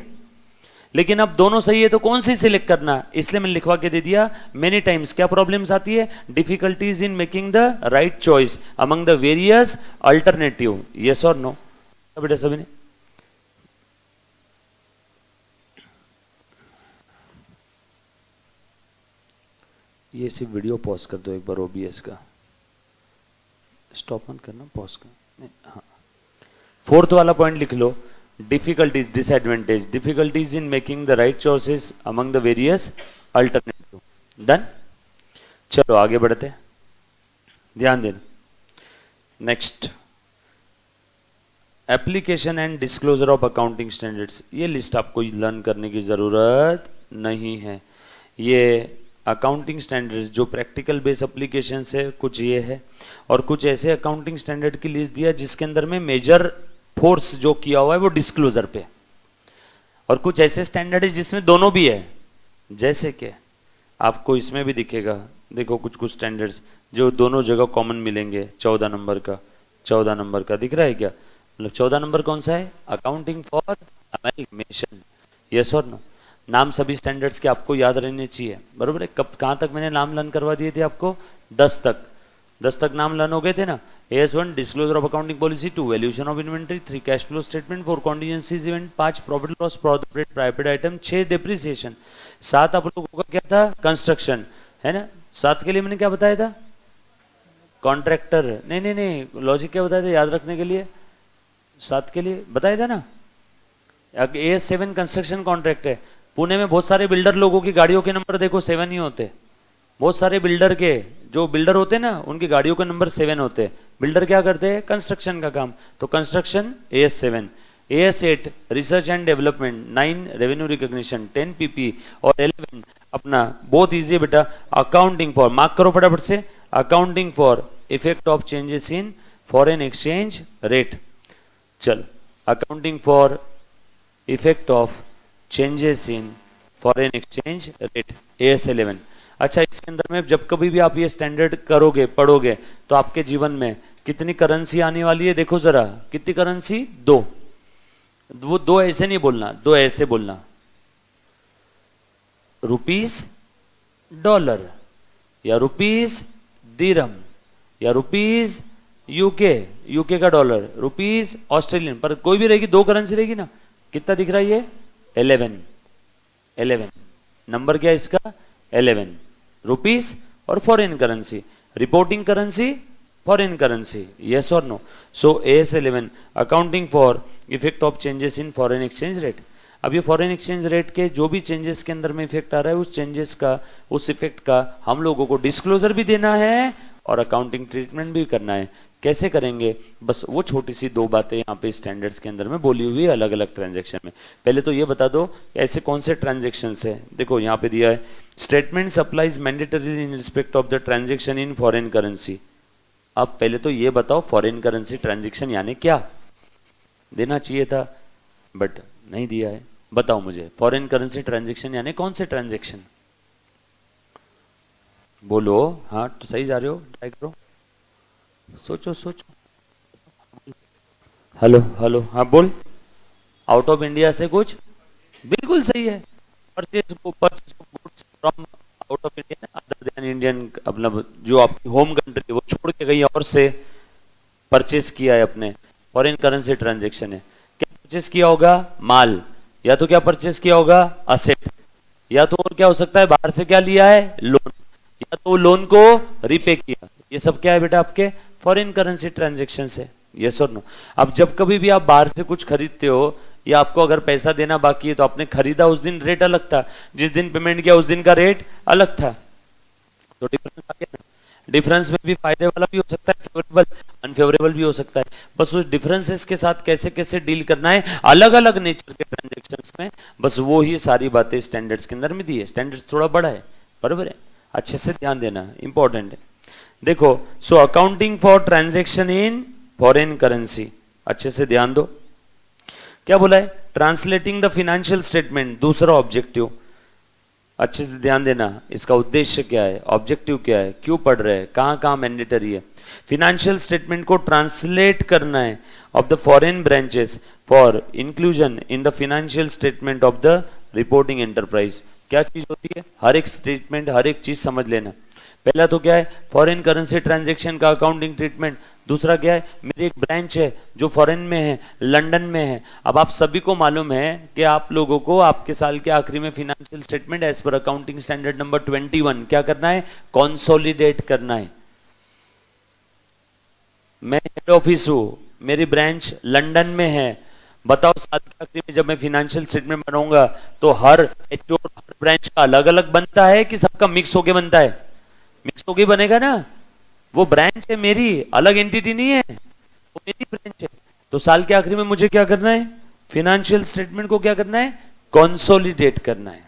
[SPEAKER 1] लेकिन अब दोनों सही है तो कौन सी सिलेक्ट करना, इसलिए मैंने लिखवा के दे दिया। मेनी टाइम्स क्या प्रॉब्लम्स आती है, difficulties in making the right choice among the various alternative, yes और नो बेटा सभी ने। ये सिर्फ वीडियो पॉज कर दो एक बार, ओबीएस का स्टॉप मत करना, पॉज कर। हाँ, 4th वाला पॉइंट लिख लो, difficulties disadvantage, difficulties in making the right choices among the various alternative. Done. चलो आगे बढ़ते हैं, ध्यान देना। Next, application and disclosure of accounting standards. ये लिस्ट आपको लर्न करने की जरूरत नहीं है। ये अकाउंटिंग स्टैंडर्ड्स जो प्रैक्टिकल बेस एप्लीकेशन है, कुछ ये है, और कुछ ऐसे अकाउंटिंग स्टैंडर्ड की लिस्ट दिया जिसके अंदर में मेजर फोर्स जो किया हुआ है वो डिस्क्लोजर पे, और कुछ ऐसे स्टैंडर्ड है जिसमें दोनों भी है। जैसे कि आपको इसमें भी दिखेगा, देखो कुछ कुछ स्टैंडर्ड्स जो दोनों जगह कॉमन मिलेंगे। 14 नंबर का, 14 नंबर का दिख रहा है क्या, मतलब 14 नंबर कौन सा है, अकाउंटिंग फॉर अमेलगमेशन, यस और नो। नाम सभी स्टैंडर्ड्स के आपको याद रहने चाहिए, बरोबर है। कब कहाँ तक मैंने नाम लर्न करवा दिए थे आपको, 10 तक, 10 तक नाम लर्न हो गए थे ना। AS1 disclosure of accounting policy, 2 valuation of inventory, 3 cash flow statement, 4 contingencies event, 5 profit loss private item, 6 depreciation, 7 आप लोगों का क्या था, कंस्ट्रक्शन, है ना। 7 के लिए मैंने क्या बताया था, कॉन्ट्रैक्टर, नहीं नहीं नहीं, लॉजिक क्या बताया था याद रखने के लिए, 7 के लिए बताया था ना। AS7 कंस्ट्रक्शन कॉन्ट्रैक्ट है। पुणे में बहुत सारे बिल्डर लोगों की गाड़ियों के नंबर देखो 7 ही होते, बहुत सारे बिल्डर के, जो बिल्डर होते हैं ना उनकी गाड़ियों के नंबर 7 होते हैं। बिल्डर क्या करते हैं, कंस्ट्रक्शन का काम, तो construction AS7। AS8 research and development, 9 revenue recognition, 10 PP, और 11 अपना बहुत इजी बेटा, अकाउंटिंग फॉर, मार्क करो फटाफट से, accounting for effect of changes in foreign exchange rate. चल, accounting for effect of changes in foreign exchange rate, AS11। अच्छा, इसके अंदर में जब कभी भी आप ये स्टैंडर्ड करोगे, पढ़ोगे, तो आपके जीवन में कितनी करेंसी आने वाली है, देखो जरा, कितनी करेंसी, 2। वो 2 ऐसे नहीं बोलना, 2 ऐसे बोलना, रुपीस डॉलर, या रुपीस दिरहम, या रुपीस यूके का डॉलर, रुपीस ऑस्ट्रेलियन, पर कोई भी रहेगी, 2 करेंसी रहेगी ना। कितना दिख रहा है ये, 11 नंबर क्या है इसका, 11 रुपीस, और foreign currency, reporting currency foreign currency, yes और no. So AS11 accounting for effect of changes in foreign exchange rate. अब ये फॉरेन एक्सचेंज रेट के जो भी चेंजेस के अंदर में इफेक्ट आ रहा है, उस चेंजेस का, उस इफेक्ट का हम लोगों को डिस्क्लोजर भी देना है और अकाउंटिंग ट्रीटमेंट भी करना है। कैसे करेंगे, बस वो छोटी सी 2 बातें यहाँ पे स्टैंडर्ड्स के अंदर में बोली हुई है अलग अलग ट्रांजैक्शन में। पहले तो ये बता दो ऐसे कौन से ट्रांजैक्शंस है, देखो यहाँ पे दिया है, statement supplies mandatory in respect of the transaction in foreign currency. अब पहले तो ये बताओ फॉरेन करेंसी ट्रांजैक्शन यानी क्या, देना चाहिए था बट नहीं दिया है। बताओ मुझे, फॉरेन करेंसी ट्रांजैक्शन यानी कौन से ट्रांजैक्शन, बोलो। हाँ तो सही जा रहे हो, ट्राई करो, सोचो सोचो। हेलो हेलो, हाँ बोल। आउट ऑफ इंडिया से कुछ, बिल्कुल सही है। Purchase purchase goods from out of India, other than Indian, अपना जो आपकी होम कंट्री वो छोड़ के कहीं और से परचेज किया है अपने, फॉरेन करेंसी ट्रांजैक्शन है। क्या परचेज किया होगा? माल। या तो क्या परचेज किया होगा? असेट। या तो और क्या हो सकता है? बाहर से क्या लिया है? लोन। या तो लोन को रिपे किया। ये सब क्या है बेटा? आपके फॉरेन करेंसी ट्रांजैक्शन है। यस और नो? अब जब कभी भी आप बाहर से कुछ खरीदते हो या आपको अगर पैसा देना बाकी है तो आपने खरीदा उस दिन रेट अलग था, जिस दिन पेमेंट किया उस दिन का रेट अलग था, तो डिफरेंस आ गया ना। डिफरेंस में भी फायदे वाला भी हो सकता है, फेवरेबल अनफेवरेबल भी हो सकता है। बस उस डिफरेंसेस के साथ कैसे कैसे डील करना है अलग अलग नेचर के ट्रांजेक्शन्स में, बस वो ही सारी बातें स्टैंडर्ड्स के अंदर में दी है। स्टैंडर्ड्स थोड़ा बड़ा है, बराबर है, अच्छे से ध्यान देना, इंपॉर्टेंट है। देखो, so accounting for transaction in foreign currency, अच्छे से ध्यान दो। क्या बोला है? ट्रांसलेटिंग द फिनेंशियल स्टेटमेंट, दूसरा ऑब्जेक्टिव, अच्छे से ध्यान देना। इसका उद्देश्य क्या है, ऑब्जेक्टिव क्या है, क्यों पढ़ रहे हैं, कहां कहां मैंडेटरी है। फिनेंशियल स्टेटमेंट को ट्रांसलेट करना है of the foreign branches for inclusion in the financial statement of the reporting enterprise. क्या चीज होती है? हर एक स्टेटमेंट, हर एक चीज समझ लेना। पहला तो क्या है? फॉरेन करेंसी ट्रांजैक्शन का अकाउंटिंग ट्रीटमेंट। दूसरा क्या है? मेरी एक ब्रांच है जो फॉरेन में है, लंदन में है। अब आप सभी को मालूम है कि आप लोगों को आपके साल के आखिरी में financial statement as per accounting standard number 21 क्या करना है? कंसोलिडेट करना है। मैं हेड ऑफिस हूं, मेरी ब्रांच लंदन में है। बताओ साल के आखिरी में जब मैं फिनेंशियल स्टेटमेंट बनाऊंगा तो हर एचओ हर ब्रांच का अलग अलग बनता है कि सबका मिक्स होके बनता है? मिक्स होके बनेगा ना। वो ब्रांच है मेरी, अलग एंटिटी नहीं है, वो मेरी ब्रांच है। तो साल के आखिरी में मुझे क्या करना है? फिनेंशियल स्टेटमेंट को क्या करना है? कंसोलिडेट करना है।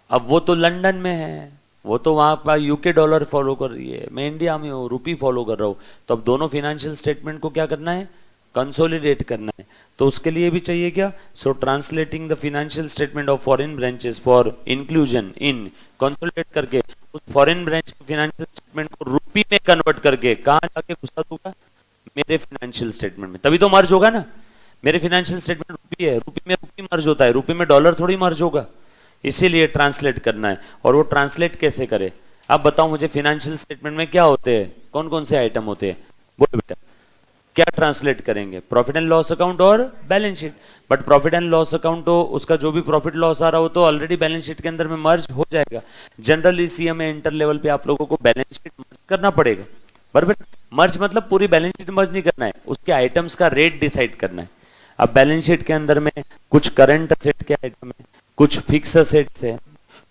[SPEAKER 1] अब वो तो लंदन में है, वो तो वहां पर यूके डॉलर फॉलो कर रही है, मैं इंडिया में हूँ रुपी फॉलो कर रहा हूँ। तो अब दोनों फिनेंशियल स्टेटमेंट को क्या करना है? कंसोलिडेट करना है। तो उसके लिए भी चाहिए क्या? So translating the financial statement of foreign branches for inclusion in, consolidate करके उस फॉरेन ब्रांच के फिनेंशियल स्टेटमेंट को रुपी में कन्वर्ट करके कहां जाके घुसा दूंगा? मेरे फिनेंशियल स्टेटमेंट में। तभी तो मर्ज होगा ना। मेरे फिनेंशियल स्टेटमेंट रुपी है, रुपी में रुपी मर्ज होता है, रुपी में डॉलर थोड़ी मर्ज होगा। इसीलिए ट्रांसलेट करना है। और वो ट्रांसलेट कैसे करे? आप बताओ मुझे, फिनेंशियल स्टेटमेंट में क्या होते हैं, कौन कौन से आइटम होते हैं? बोलो बेटा, क्या ट्रांसलेट करेंगे? प्रॉफिट एंड लॉस अकाउंट और balance sheet. But profit and loss account तो उसका जो भी प्रॉफिट लॉस आ रहा हो तो ऑलरेडी बैलेंस शीट के अंदर में मर्ज हो जाएगा। जनरली सीएमए इंटर लेवल पे आप लोगों को बैलेंस शीट मर्ज करना पड़ेगा, बराबर। मर्ज मतलब पूरी बैलेंस शीट मर्ज नहीं करना है, उसके आइटम्स का रेट डिसाइड करना है। अब बैलेंस शीट के अंदर में कुछ करंट असेट के आइटम है, कुछ फिक्स असेट्स है,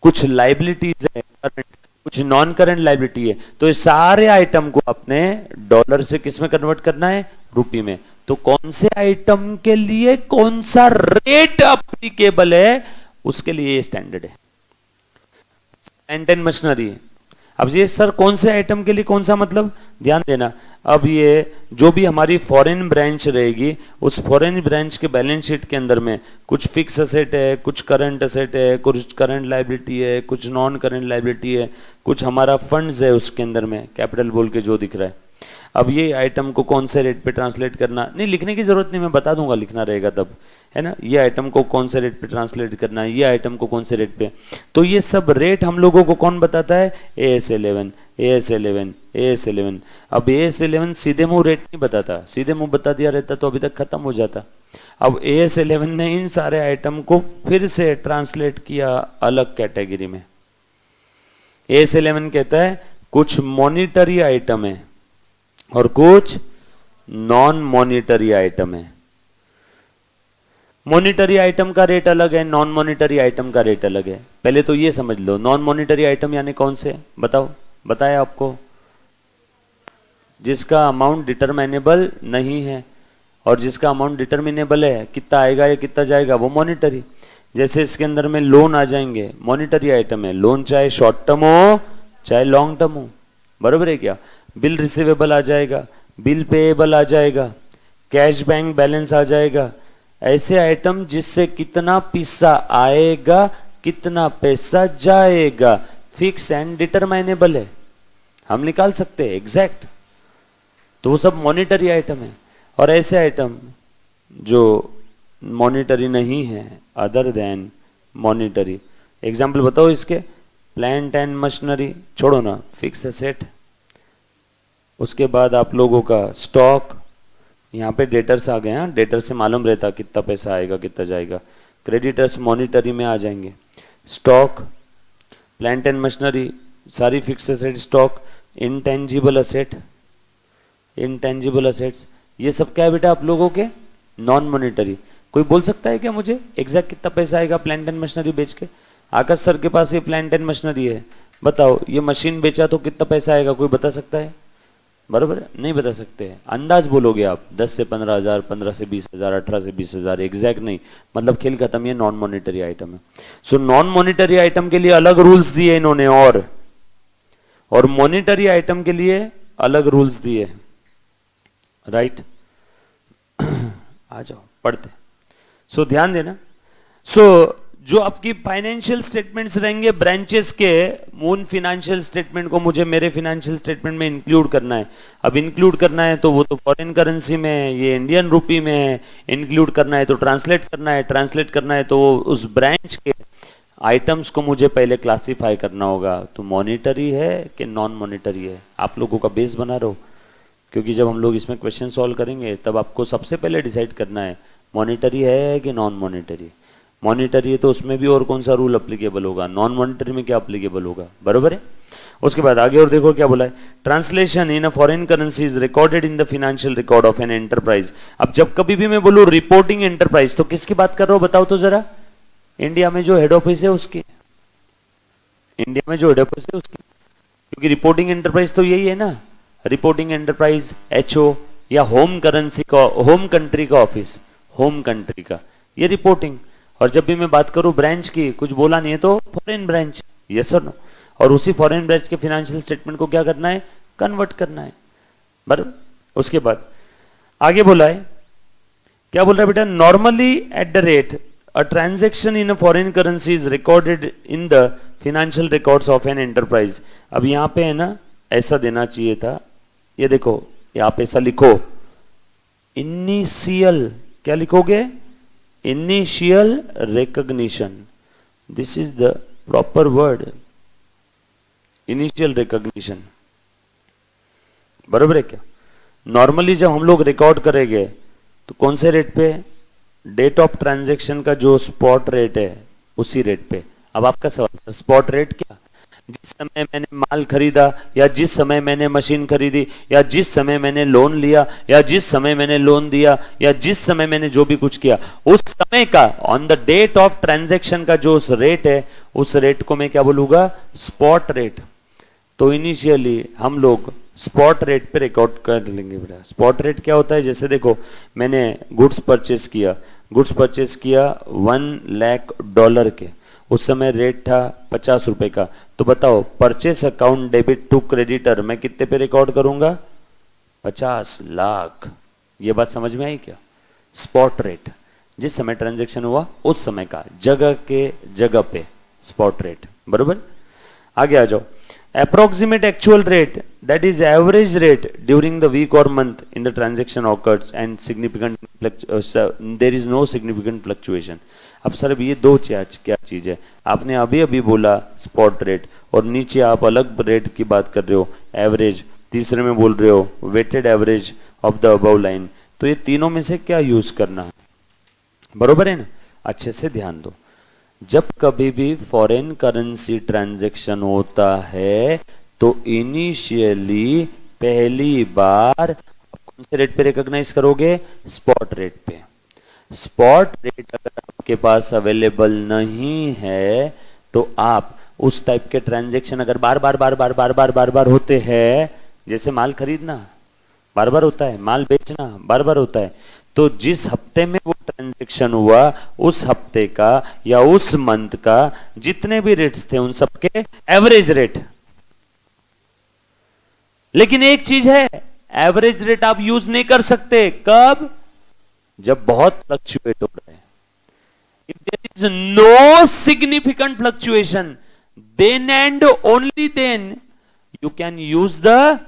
[SPEAKER 1] कुछ लाइबिलिटीज है करंट, कुछ नॉन करंट लाइबिलिटी है। तो ये सारे आइटम को अपने डॉलर से किस में कन्वर्ट करना है? रुपी में। तो कौन से आइटम के लिए कौन सा रेट अप्लीकेबल है, उसके लिए ये स्टैंडर्ड है। Plant and machinery. अब ये सर कौन से आइटम के लिए कौन सा, मतलब ध्यान देना। अब ये जो भी हमारी फॉरेन ब्रांच रहेगी, उस फॉरेन ब्रांच के बैलेंस शीट के अंदर में कुछ फिक्स असेट है, कुछ करंट असेट है, कुछ करंट लाइबिलिटी है, कुछ नॉन करंट लाइबिलिटी है, कुछ हमारा फंड्स है उसके अंदर में, कैपिटल बोल के जो दिख रहा है। अब ये आइटम को कौन से रेट पे ट्रांसलेट करना, नहीं लिखने की जरूरत नहीं, मैं बता दूंगा, लिखना रहेगा तब, है ना। ये आइटम को कौन से रेट पे ट्रांसलेट करना है, ये आइटम को कौन से रेट पे। तो ये सब रेट हम लोगों को कौन बताता है? AS11, AS11, AS11। अब AS11 सीधे मुंह रेट नहीं बताता, सीधे मुंह बता दिया रहता तो अभी तक खत्म हो जाता। अब AS11 ने इन सारे आइटम को फिर से ट्रांसलेट किया अलग कैटेगरी में। AS11 कहता है कुछ मॉनिटरी आइटम है और कुछ नॉन मॉनिटरी आइटम है। मॉनिटरी आइटम का रेट अलग है, नॉन मॉनिटरी आइटम का रेट अलग है। पहले तो ये समझ लो, नॉन मॉनिटरी आइटम यानी कौन से, बताओ, बताया आपको? जिसका अमाउंट डिटरमाइनेबल नहीं है, और जिसका अमाउंट डिटरमिनेबल है, कितना आएगा या कितना जाएगा, वो मॉनिटरी। जैसे इसके अंदर में लोन आ जाएंगे, मॉनिटरी आइटम है। लोन चाहे शॉर्ट टर्म हो चाहे लॉन्ग टर्म हो, बराबर है क्या। बिल रिसीवेबल आ जाएगा, बिल पेएबल आ जाएगा, कैश बैंक बैलेंस आ जाएगा। ऐसे आइटम जिससे कितना पैसा आएगा कितना पैसा जाएगा फिक्स एंड डिटरमाइनेबल है, हम निकाल सकते हैं एग्जैक्ट। तो वो सब मॉनिटरी आइटम है। और ऐसे आइटम जो मॉनिटरी नहीं है, अदर देन मॉनिटरी, एग्जाम्पल बताओ इसके। प्लांट एंड मशीनरी छोड़ो ना, फिक्स एसेट। उसके बाद आप लोगों का स्टॉक, यहाँ पे डेटर्स आ गए हैं, डेटर से मालूम रहता कितना पैसा आएगा कितना जाएगा। क्रेडिटर्स मॉनिटरी में आ जाएंगे। स्टॉक, प्लांट एंड मशीनरी सारी fix asset stock. Intangible asset, intangible assets, ये सब क्या है बेटा आप लोगों के नॉन मॉनिटरी। कोई बोल सकता है क्या मुझे एग्जैक्ट कितना पैसा आएगा प्लांट एंड मशीनरी बेच के? आकाश सर के पास ये प्लांट एंड मशीनरी है, बताओ ये मशीन बेचा तो कितना पैसा आएगा, कोई बता सकता है? बराबर नहीं बता सकते हैं, अंदाज बोलोगे आप 10 से 15,000, 15 से 20,000, 18 से 20,000, एग्जैक्ट नहीं, मतलब खेल खत्म। ये नॉन मॉनिटरी आइटम है। सो नॉन मॉनिटरी आइटम के लिए अलग रूल्स दिए इन्होंने, और मॉनिटरी आइटम के लिए अलग रूल्स दिए, राइट? आ जाओ पढ़ते। सो ध्यान देना। सो जो आपकी फाइनेंशियल स्टेटमेंट्स रहेंगे ब्रांचेस के, उन फिनेंशियल स्टेटमेंट को मुझे मेरे फिनेंशियल स्टेटमेंट में इंक्लूड करना है। अब इंक्लूड करना है तो वो तो फॉरेन करेंसी में है, ये इंडियन रुपी में है। इंक्लूड करना है तो ट्रांसलेट करना है, ट्रांसलेट करना है तो उस ब्रांच के आइटम्स को मुझे पहले क्लासिफाई करना होगा। तो मॉनिटरी है कि नॉन मॉनिटरी है, आप लोगों का बेस बना रहो, क्योंकि जब हम लोग इसमें क्वेश्चन सॉल्व करेंगे तब आपको सबसे पहले डिसाइड करना है मॉनिटरी है कि नॉन मॉनिटरी। मॉनिटरी है तो उसमें भी और कौन सा रूल अप्लीकेबल होगा, नॉन मॉनिटरी में क्या अप्लीकेबल होगा, बरोबर है? उसके बाद आगे और देखो क्या बोला है। Translation in a foreign currency is recorded in the financial record of an enterprise. अब जब कभी भी मैं बोलूं रिपोर्टिंग एंटरप्राइज तो किसकी बात कर रहा हूं बताओ तो जरा? इंडिया में जो हेड ऑफिस है उसकी, इंडिया में जो हेड ऑफिस है उसकी, क्योंकि रिपोर्टिंग एंटरप्राइज तो यही है ना, रिपोर्टिंग एंटरप्राइज एचओ या होम करेंसी का, होम कंट्री का ऑफिस, होम कंट्री का, ये रिपोर्टिंग। और जब भी मैं बात करूं ब्रांच की, कुछ बोला नहीं है तो फॉरेन ब्रांच, यस और नो। और उसी फॉरेन ब्रांच के फाइनेंशियल स्टेटमेंट को क्या करना है, कन्वर्ट करना है, बराबर। उसके बाद आगे बोला है, क्या बोल रहा है बेटा? Normally eight the rate a transaction in a foreign currency is recorded in the financial records of an enterprise। अब यहां पे है ना, ऐसा देना चाहिए था, ये देखो यहां पे ऐसा लिखो, इनिशियल, क्या लिखोगे? Initial recognition, this is the proper word, initial recognition, बराबर है क्या? नॉर्मली जब हम लोग रिकॉर्ड करेंगे तो कौन से रेट पे? डेट ऑफ ट्रांजैक्शन का जो स्पॉट रेट है उसी रेट पे। अब आपका सवाल, स्पॉट रेट क्या? जिस समय मैंने माल खरीदा, या जिस समय मैंने मशीन खरीदी, या जिस समय मैंने लोन लिया, या जिस समय मैंने लोन दिया, या जिस समय मैंने जो भी कुछ किया, उस समय का on the date of transaction का जो उस रेट है, उस रेट को मैं क्या बोलूंगा? Spot rate. तो इनिशियली हम लोग स्पॉट रेट पे रिकॉर्ड कर लेंगे बेटा। स्पॉट रेट क्या होता है? जैसे देखो मैंने गुड्स परचेस किया, गुड्स परचेस किया $1,00,000 के, उस समय रेट था 50 रुपए का। तो बताओ purchase account debit to creditor मैं कितने पे रिकॉर्ड करूंगा? 50 लाख। ये बात समझ में आई क्या? स्पॉट रेट, जिस समय ट्रांजैक्शन हुआ उस समय का, जगह के जगह पे स्पॉट रेट, बरोबर। आगे आ जाओ। Approximate actual rate, that is average rate during the week or month in the transaction occurs and there is no significant fluctuation। अब सर ये दो क्या चीज है? आपने अभी अभी बोला स्पॉट रेट, और नीचे आप अलग रेट की बात कर रहे हो, एवरेज, तीसरे में बोल रहे हो weighted average of the above line. तो ये तीनों में से क्या यूज करना है, बरोबर है ना? अच्छे से ध्यान दो। जब कभी भी फॉरेन करेंसी ट्रांजैक्शन होता है तो इनिशियली पहली बार कौन से रेट पे रिकॉग्नाइज करोगे? स्पॉट रेट पे। स्पॉट रेट अगर आपके पास अवेलेबल नहीं है तो आप उस टाइप के ट्रांजैक्शन अगर बार बार होते हैं, जैसे माल खरीदना बार बार होता है, माल बेचना बार बार होता है, तो जिस हफ्ते में वो ट्रांजैक्शन हुआ उस हफ्ते का या उस मंथ का जितने भी रेट्स थे उन सबके एवरेज रेट। लेकिन एक चीज है, एवरेज रेट आप यूज नहीं कर सकते। कब? जब बहुत फ्लक्चुएट हो रहा है। If there is no significant fluctuation, then and only then you can use the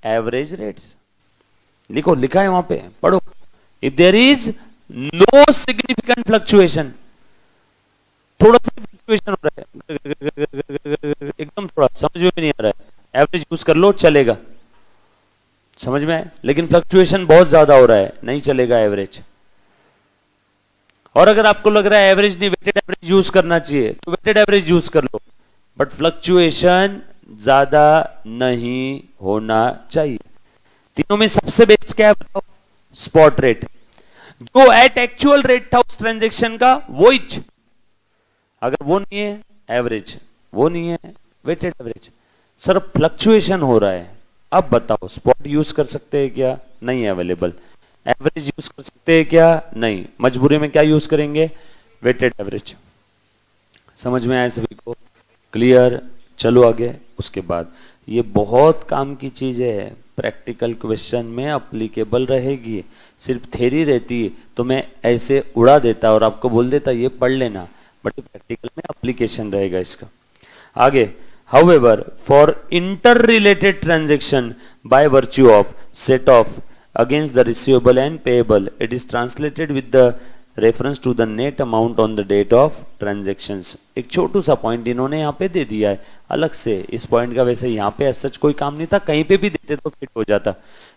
[SPEAKER 1] average rates. लिखो, लिखा है वहां पे, पढ़ो। If there is no significant fluctuation, थोड़ा सा फ्लक्चुएशन हो रहा है एकदम थोड़ा, समझ में भी नहीं आ रहा है, एवरेज यूज कर लो चलेगा, समझ में आए, लेकिन फ्लक्चुएशन बहुत ज्यादा हो रहा है, नहीं चलेगा एवरेज। और अगर आपको लग रहा है एवरेज नहीं वेटेड एवरेज यूज करना चाहिए तो वेटेड एवरेज यूज कर लो, बट फ्लक्चुएशन ज्यादा नहीं होना चाहिए। तीनों में सबसे बेस्ट क्या है बताओ? स्पॉट रेट, जो एट एक्चुअल रेट था उस ट्रांजेक्शन का वो इच, अगर वो नहीं है एवरेज, वो नहीं है वेटेड एवरेज। सर फ्लक्चुएशन हो रहा है, अब बताओ स्पॉट यूज कर सकते हैं क्या? नहीं अवेलेबल। एवरेज यूज कर सकते हैं क्या? नहीं। मजबूरी में क्या यूज करेंगे? Weighted average. समझ में आया सभी को? क्लियर? चलो आगे। उसके बाद ये बहुत काम की चीज है, प्रैक्टिकल क्वेश्चन में अप्लीकेबल रहेगी। सिर्फ थ्योरी रहती तो मैं ऐसे उड़ा देता और आपको बोल देता ये पढ़ लेना, बट प्रैक्टिकल में एप्लीकेशन रहेगा इसका। आगे, however for interrelated transaction by virtue of set off against the receivable and payable, it is translated with the reference to the net amount on the date of transactions। एक छोटू सा point इन्होंने यहाँ पे दे दिया है अलग से, इस पॉइंट का वैसे यहाँ पे सच कोई काम नहीं था, कहीं पे भी देते तो फिट हो जाता।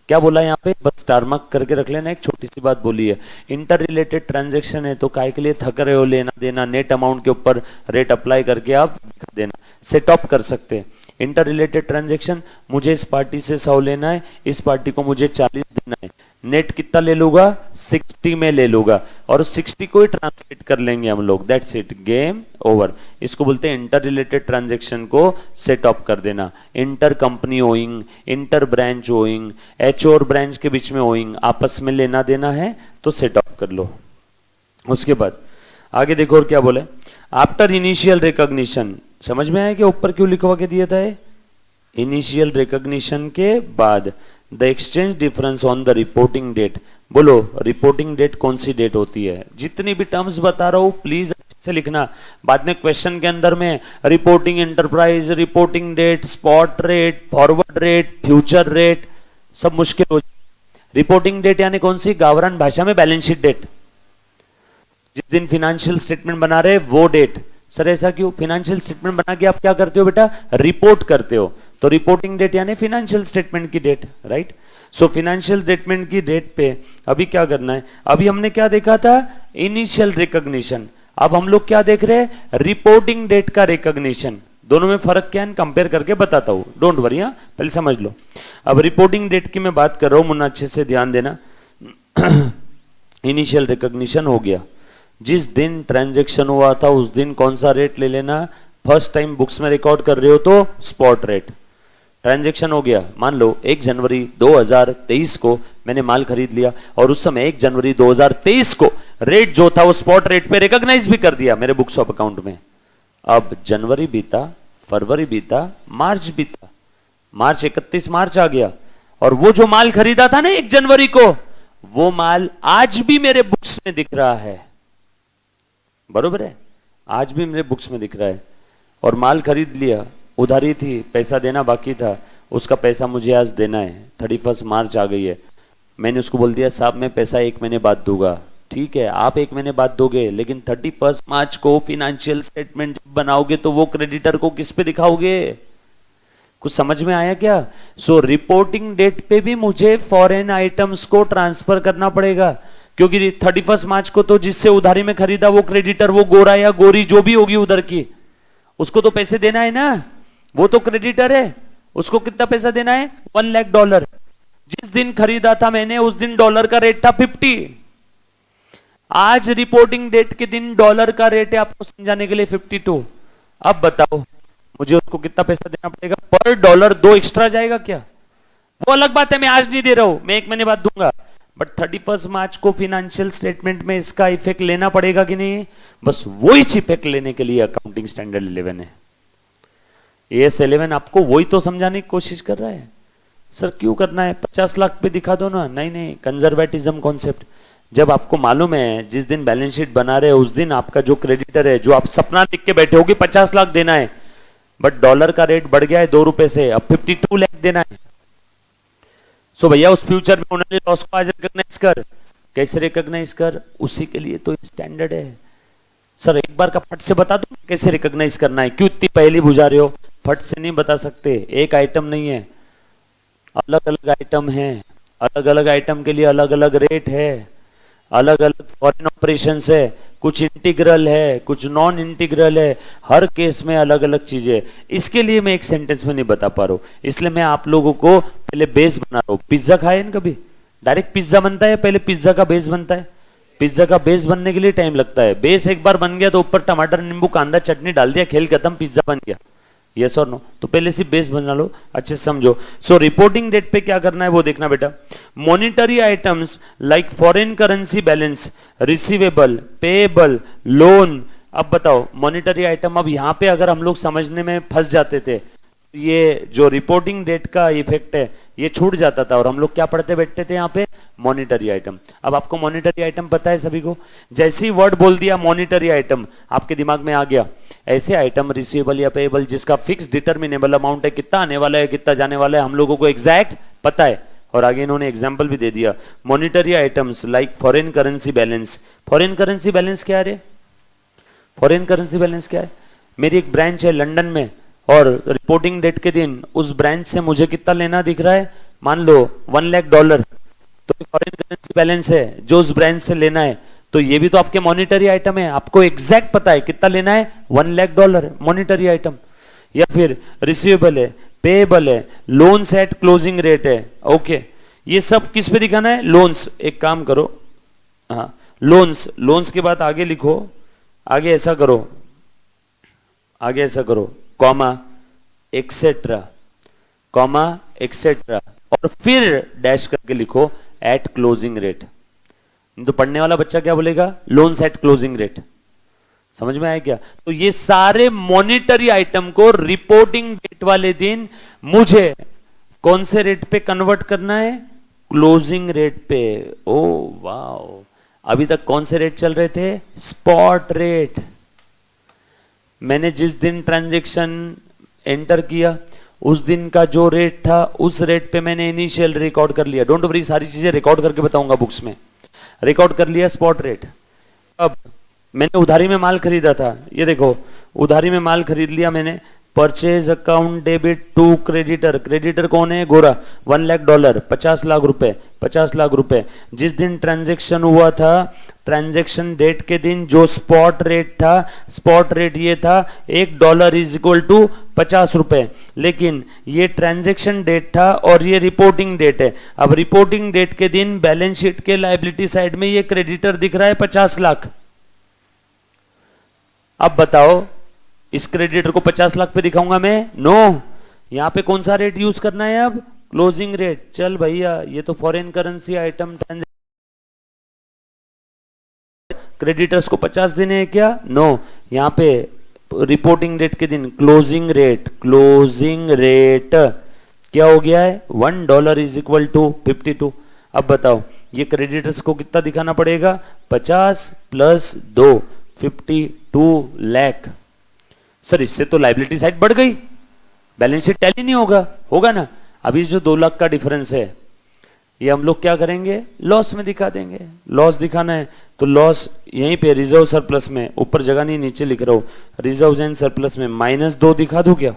[SPEAKER 1] क्या बोला यहाँ पे? बस स्टार मार्क करके रख लेना, एक छोटी सी बात बोली है, इंटर रिलेटेड ट्रांजेक्शन है तो काय के लिए थक रहे हो लेना देना, नेट अमाउंट के ऊपर रेट अप्लाई करके आप दिखा देना, सेट ऑफ कर सकते हैं। इंटर रिलेटेड ट्रांजेक्शन, मुझे इस पार्टी से 100 लेना है, इस पार्टी को मुझे 40 देना है, नेट कितना ले लूंगा? 60 में ले लूंगा, और 60 को ही ट्रांसलेट कर लेंगे हम लोग, दैट्स इट, गेम ओवर। इसको बोलते हैं इंटर रिलेटेड ट्रांजेक्शन को सेट ऑफ कर देना। Inter company owing, inter branch owing, H और ब्रांच के बीच में ओइंग, आपस में लेना देना है तो सेट ऑफ कर लो। उसके बाद आगे देखो और क्या बोले, आफ्टर इनिशियल रिकॉग्निशन, समझ में आया कि ऊपर क्यों लिखवा के दिया था? इनिशियल रिकॉग्निशन के बाद the exchange difference on the reporting date. बोलो रिपोर्टिंग डेट कौन सी डेट होती है? जितनी भी टर्म्स बता रहा हूं प्लीज अच्छे से लिखना, बाद में क्वेश्चन के अंदर में reporting enterprise, reporting date, spot rate, forward rate, future rate, सब मुश्किल हो जाए। रिपोर्टिंग डेट यानी कौन सी? गावरान भाषा में बैलेंस शीट डेट, जिस दिन फिनेंशियल स्टेटमेंट बना रहे वो डेट। सर ऐसा क्यों? फिनेंशियल स्टेटमेंट बना के आप क्या करते हो बेटा? रिपोर्ट करते हो, तो रिपोर्टिंग डेट यानी फिनेंशियल स्टेटमेंट की डेट, राइट? सो फिनेंशियल स्टेटमेंट की डेट पे अभी क्या करना है? अभी हमने क्या देखा था? Initial recognition. अब हम लोग क्या देख रहे हैं? रिपोर्टिंग डेट का रिकॉग्निशन। दोनों में फर्क क्या है कंपेयर करके बताता हूं, डोंट वरी, पहले समझ लो। अब रिपोर्टिंग डेट की मैं बात कर रहा हूं, मुन्ना अच्छे से ध्यान देना। इनिशियल रिकॉग्निशन हो गया, जिस दिन ट्रांजैक्शन हुआ था उस दिन कौन सा रेट ले लेना? फर्स्ट टाइम बुक्स में रिकॉर्ड कर रहे हो तो स्पॉट रेट। ट्रांजैक्शन हो गया, मान लो 1 जनवरी 2023 को मैंने माल खरीद लिया, और उस समय 1 जनवरी 2023 को रेट जो था वो स्पॉट रेट पे रिकॉग्नाइज भी कर दिया मेरे बुक्स ऑफ अकाउंट में। अब जनवरी बीता, फरवरी बीता, मार्च बीता, मार्च 31 मार्च आ गया, और वो जो माल खरीदा था ना 1 जनवरी को, वो माल आज भी मेरे बुक्स में दिख रहा है, बरोबर है? आज भी मेरे बुक्स में दिख रहा है। और माल खरीद लिया, उधारी थी, पैसा देना बाकी था, उसका पैसा मुझे आज देना है, 31 मार्च आ गई है, मैंने उसको बोल दिया साहब मैं पैसा 1 महीने बाद दूंगा। ठीक है, आप 1 महीने बाद दोगे, लेकिन 31 मार्च को फिनेंशियल स्टेटमेंट बनाओगे तो वो क्रेडिटर को किस पे दिखाओगे? कुछ समझ में आया क्या? सो रिपोर्टिंग डेट पे भी मुझे फॉरेन आइटम्स को ट्रांसफर करना पड़ेगा, क्योंकि 31 मार्च को तो जिससे उधारी में खरीदा वो क्रेडिटर, वो गोरा या गोरी जो भी होगी उधर की, उसको तो पैसे देना है ना, वो तो क्रेडिटर है, उसको कितना पैसा देना है? $1 लाख। जिस दिन खरीदा था मैंने उस दिन डॉलर का रेट था 50, आज रिपोर्टिंग डेट के दिन डॉलर का रेट है आपको समझाने के लिए 52। अब बताओ मुझे उसको कितना पैसा देना पड़ेगा? पर डॉलर 2 एक्स्ट्रा जाएगा क्या? वो अलग बात है, मैं आज नहीं दे रहा हूं, मैं 1 महीने बाद दूंगा, बट 31 मार्च को फिनेंशियल स्टेटमेंट में इसका इफेक्ट लेना पड़ेगा कि नहीं? बस वही इफेक्ट लेने के लिए अकाउंटिंग स्टैंडर्ड 11 है। AS 11 आपको वही तो समझाने की कोशिश कर रहा है। सर क्यों करना है? 50 लाख पे दिखा दो ना। नहीं नहीं, कंजर्वेटिज्म कॉन्सेप्ट। जब आपको मालूम है जिस दिन बैलेंस शीट बना रहे उस दिन आपका जो क्रेडिटर है, जो आप सपना देख के बैठे होगे 50 लाख देना है, बट डॉलर का रेट बढ़ गया है 2 रुपए से, अब 52 लाख देना है। सो भैया उस फ्यूचर में उन्होंने लॉस को आज रिकॉग्नाइज कर, कैसे रिकॉग्नाइज कर, उसी के लिए तो स्टैंडर्ड है। सर एक बार का फट से बता दो कैसे रिकॉग्नाइज करना है, क्यों इतनी पहली बुझा रहे हो? फट से नहीं बता सकते, एक आइटम नहीं है, अलग अलग आइटम है, अलग अलग आइटम के लिए अलग अलग रेट है, अलग अलग फॉरेन ऑपरेशंस है, कुछ इंटीग्रल है, कुछ नॉन इंटीग्रल है, हर केस में अलग अलग चीजें है। इसके लिए मैं एक सेंटेंस में नहीं बता पा रहा हूं, इसलिए मैं आप लोगों को पहले बेस बना रहा हूं। पिज्जा खाए ना कभी? डायरेक्ट पिज्जा बनता है, पहले पिज्जा का बेस बनता है। पिज्जा का बेस बनने के लिए टाइम लगता है, बेस एक बार बन गया तो ऊपर टमाटर नींबू कांदा चटनी डाल दिया, खेल खत्म, पिज्जा बन गया। यस और नो? तो पहले से बेस बना लो, अच्छे से समझो। सो रिपोर्टिंग डेट पे क्या करना है वो देखना बेटा। Monetary items like foreign currency balance, receivable, payable, loan. अब बताओ मॉनिटरी आइटम, अब यहां पे अगर हम लोग समझने में फंस जाते थे, ये जो रिपोर्टिंग डेट का इफेक्ट है ये छूट जाता था और हम लोग क्या पढ़ते बैठते थे यहाँ पे? Monetary item. अब आपको मॉनिटरी आइटम पता है सभी को? जैसे ही वर्ड बोल दिया मॉनिटरी आइटम, आपके दिमाग में आ गया ऐसे आइटम रिसीवेबल या पेएबल जिसका फिक्स डिटर्मिनेबल अमाउंट है, कितना आने वाला है कितना जाने वाला है, हम लोगों को एग्जैक्ट पता है। और आगे इन्होंने एग्जाम्पल भी दे दिया, monetary items like foreign currency balance. Foreign currency balance क्या है? फॉरेन करेंसी बैलेंस क्या है? मेरी एक ब्रांच है लंदन में और रिपोर्टिंग डेट के दिन उस ब्रांच से मुझे कितना लेना दिख रहा है, मान लो $1 लाख, तो फॉरेन करेंसी बैलेंस है जो उस ब्रांच से लेना है। तो ये भी तो आपके मॉनिटरी आइटम है, आपको एग्जैक्ट पता है कितना लेना है, $1 लाख, मॉनिटरी आइटम। या फिर रिसीवेबल है, पेएबल है, लोन्स एट क्लोजिंग रेट है। ओके, ये सब किस पे दिखाना है? लोन्स। एक काम करो, हाँ लोन्स, लोन्स के बाद आगे लिखो, आगे ऐसा करो, आगे ऐसा करो, कॉमा एक्सेट्रा, कॉमा एक्सेट्रा, और फिर डैश करके लिखो एट क्लोजिंग रेट। तो पढ़ने वाला बच्चा क्या बोलेगा? Loans at closing rate. समझ में आया क्या? तो ये सारे मॉनिटरी आइटम को रिपोर्टिंग डेट वाले दिन मुझे कौन से रेट पे कन्वर्ट करना है? क्लोजिंग रेट पे। ओ वाओ, अभी तक कौन से रेट चल रहे थे? Spot rate. मैंने जिस दिन ट्रांजैक्शन एंटर किया उस दिन का जो रेट था उस रेट पे मैंने इनिशियल रिकॉर्ड कर लिया। डोंट वरी, सारी चीजें रिकॉर्ड करके बताऊंगा बुक्स में। रिकॉर्ड कर लिया स्पॉट रेट। अब मैंने उधारी में माल खरीदा था, ये देखो उधारी में माल खरीद लिया मैंने। Purchase account debit to creditor, creditor कौन है? गोरा। $1 लाख, $50 लाख रुपए, 50 लाख रुपए। जिस दिन ट्रांजैक्शन हुआ था, ट्रांजैक्शन डेट के दिन जो स्पॉट रेट था, स्पॉट रेट ये था $1 इज इक्वल टू 50 रुपए। लेकिन ये ट्रांजैक्शन डेट था और ये रिपोर्टिंग डेट है। अब रिपोर्टिंग डेट के दिन बैलेंस शीट के लायबिलिटी साइड में ये क्रेडिटर दिख रहा है 50 लाख। अब बताओ इस क्रेडिटर को 50 लाख पे दिखाऊंगा मैं? नो। यहां पे कौन सा रेट यूज करना है? अब क्लोजिंग रेट। चल भैया, ये तो फॉरेन करेंसी आइटम क्रेडिटर्स को 50 देने हैं क्या? नो। यहां पे रिपोर्टिंग डेट के दिन क्लोजिंग रेट, क्लोजिंग रेट क्या हो गया है? $1 इज इक्वल टू 52। अब बताओ ये क्रेडिटर्स को कितना दिखाना पड़ेगा? 50 प्लस 2, 52 लाख। सर इससे तो लायबिलिटी साइड बढ़ गई, बैलेंस शीट टैली नहीं होगा? होगा ना। अभी जो 2 लाख का डिफरेंस है ये हम लोग क्या करेंगे? लॉस में दिखा देंगे। लॉस दिखाना है तो लॉस यहीं पे रिजर्व सरप्लस में, ऊपर जगह नहीं नीचे लिख रहा हूं, रिजर्व एंड सरप्लस में -2 दिखा दूं क्या?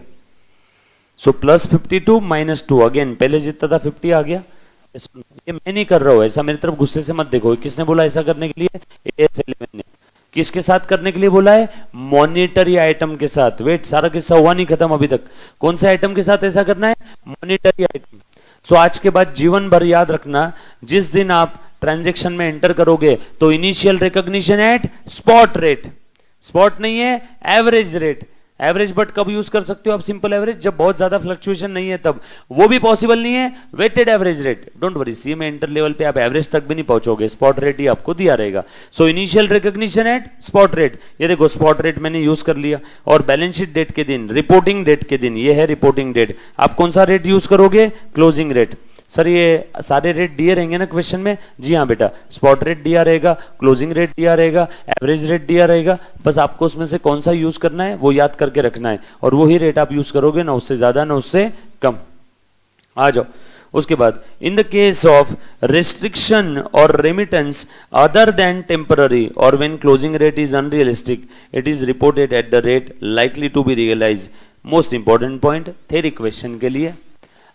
[SPEAKER 1] सो +52 -2, अगेन पहले जितना था 50 आ गया। ये मैं नहीं कर रहा हूं, ऐसा मेरी तरफ गुस्से से मत देखो। किसने बोला ऐसा करने के लिए? AS11 ने। किसके साथ करने के लिए बोला है? मॉनिटरी आइटम के साथ। वेट, सारा किस्सा हुआ नहीं खत्म अभी तक। कौन से आइटम के साथ ऐसा करना है? Monetary item. सो आज के बाद जीवन भर याद रखना, जिस दिन आप ट्रांजैक्शन में एंटर करोगे तो initial recognition at spot rate. Spot नहीं है, एवरेज रेट। एवरेज बट कब यूज कर सकते हो आप? सिंपल एवरेज, जब बहुत ज्यादा फ्लक्चुएशन नहीं है तब। वो भी पॉसिबल नहीं है, weighted average rate. Don't worry, सी में इंटर लेवल पे आप एवरेज तक भी नहीं पहुंचोगे, स्पॉट रेट ही आपको दिया रहेगा। So initial recognition at spot rate. ये देखो स्पॉट रेट मैंने यूज कर लिया। और बैलेंस शीट डेट के दिन, रिपोर्टिंग डेट के दिन, ये है रिपोर्टिंग डेट, आप कौन सा रेट यूज करोगे? Closing rate. सर ये सारे रेट दिए रहेंगे ना क्वेश्चन में? जी हाँ बेटा, स्पॉट रेट दिया रहेगा, क्लोजिंग रेट दिया रहेगा, एवरेज रेट दिया रहेगा। बस आपको उसमें से कौन सा यूज करना है वो याद करके रखना है, और वही रेट आप यूज करोगे, ना उससे ज्यादा ना उससे कम। आ जाओ, उसके बाद in the case of restriction और रेमिटेंस अदर देन टेम्पररी और when closing rate is unrealistic it is reported at the rate likely to be realise. Most important point theory question के लिए।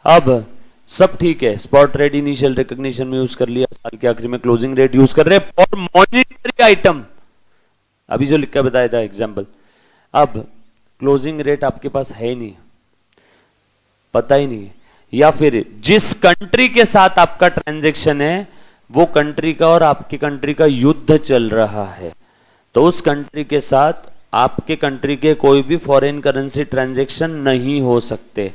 [SPEAKER 1] अब सब ठीक है, स्पॉट रेट इनिशियल रिकॉग्निशन में use कर लिया, साल के आखिरी में क्लोजिंग रेट यूज कर रहे हैं फॉर मॉनिटरी आइटम, अभी जो लिख कर बताया था एग्जांपल। अब क्लोजिंग रेट आपके पास है ही नहीं, पता ही नहीं, या फिर जिस कंट्री के साथ आपका ट्रांजैक्शन है वो कंट्री का और आपकी कंट्री का युद्ध चल रहा है, तो उस कंट्री के साथ आपके कंट्री के कोई भी फॉरेन करेंसी ट्रांजैक्शन नहीं हो सकते,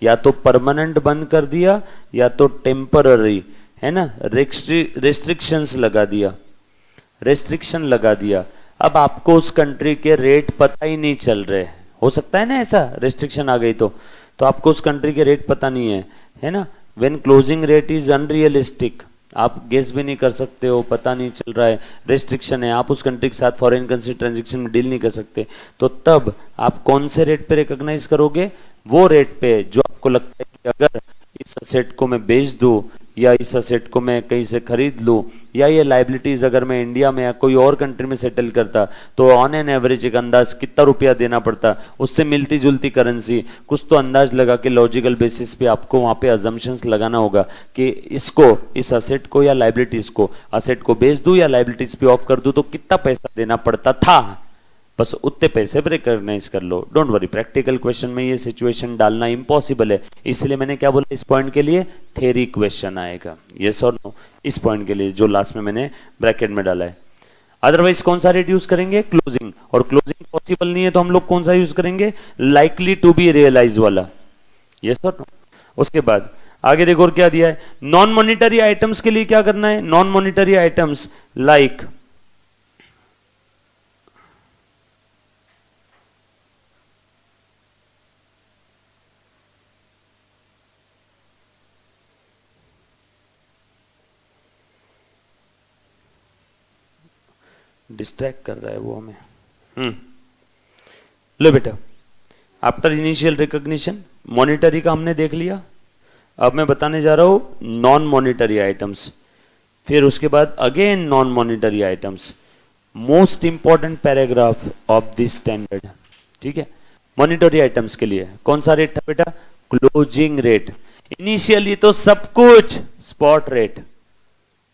[SPEAKER 1] या तो परमानेंट बंद कर दिया या तो टेम्पररी, है ना, रेस्ट्रिक्शंस लगा दिया, रेस्ट्रिक्शन लगा दिया। अब आपको उस कंट्री के रेट पता ही नहीं चल रहे, हो सकता है ना ऐसा, रेस्ट्रिक्शन आ गई तो आपको उस कंट्री के रेट पता नहीं है ना। When closing rate is unrealistic, आप गेस भी नहीं कर सकते हो, पता नहीं चल रहा है, रेस्ट्रिक्शन है, आप उस कंट्री के साथ फॉरेन करेंसी ट्रांजैक्शन में डील नहीं कर सकते, तो तब आप कौन से रेट पे रिकॉग्नाइज करोगे? वो रेट पे जो आपको लगता है कि अगर इस असेट को मैं बेच दूं या इस असेट को मैं कहीं से खरीद लूं या ये लाइबिलिटीज अगर मैं इंडिया में या कोई और कंट्री में सेटल करता तो ऑन एन एवरेज एक अंदाज कितना रुपया देना पड़ता, उससे मिलती जुलती करेंसी कुछ तो अंदाज लगा के लॉजिकल बेसिस पे आपको वहां पे अजम्पशंस लगाना होगा कि इसको, इस असेट को या लाइबिलिटीज को, असेट को बेच दूं या लाइबिलिटीज पे ऑफ कर दूं तो कितना पैसा देना पड़ता था, बस उतने पैसे पर रिकॉग्नाइज कर लो। डोंट वरी, प्रैक्टिकल क्वेश्चन में ये सिचुएशन डालना इम्पॉसिबल है, इसलिए मैंने क्या बोला, इस पॉइंट के लिए थ्योरी क्वेश्चन आएगा, यस और नो, इस पॉइंट के लिए जो लास्ट में मैंने ब्रैकेट में डाला है। अदरवाइज कौन सा रेट यूज करेंगे? क्लोजिंग, और क्लोजिंग पॉसिबल नहीं है तो हम लोग कौन सा यूज करेंगे? लाइकली टू बी रियलाइज वाला, यस और नो। उसके बाद आगे देखो और क्या दिया है, नॉन मॉनिटरी आइटम्स के लिए क्या करना है? Non monetary items like distract कर रहा है वो हमें। लो बेटा, आफ्टर इनिशियल रिकॉग्निशन मॉनिटरी का हमने देख लिया, अब मैं बताने जा रहा हूं नॉन मॉनिटरी आइटम्स, फिर उसके बाद again non monetary items, most important paragraph of this standard, ठीक है। मॉनिटरी आइटम्स के लिए कौन सा रेट था बेटा? Closing rate. इनिशियली तो सब कुछ स्पॉट रेट,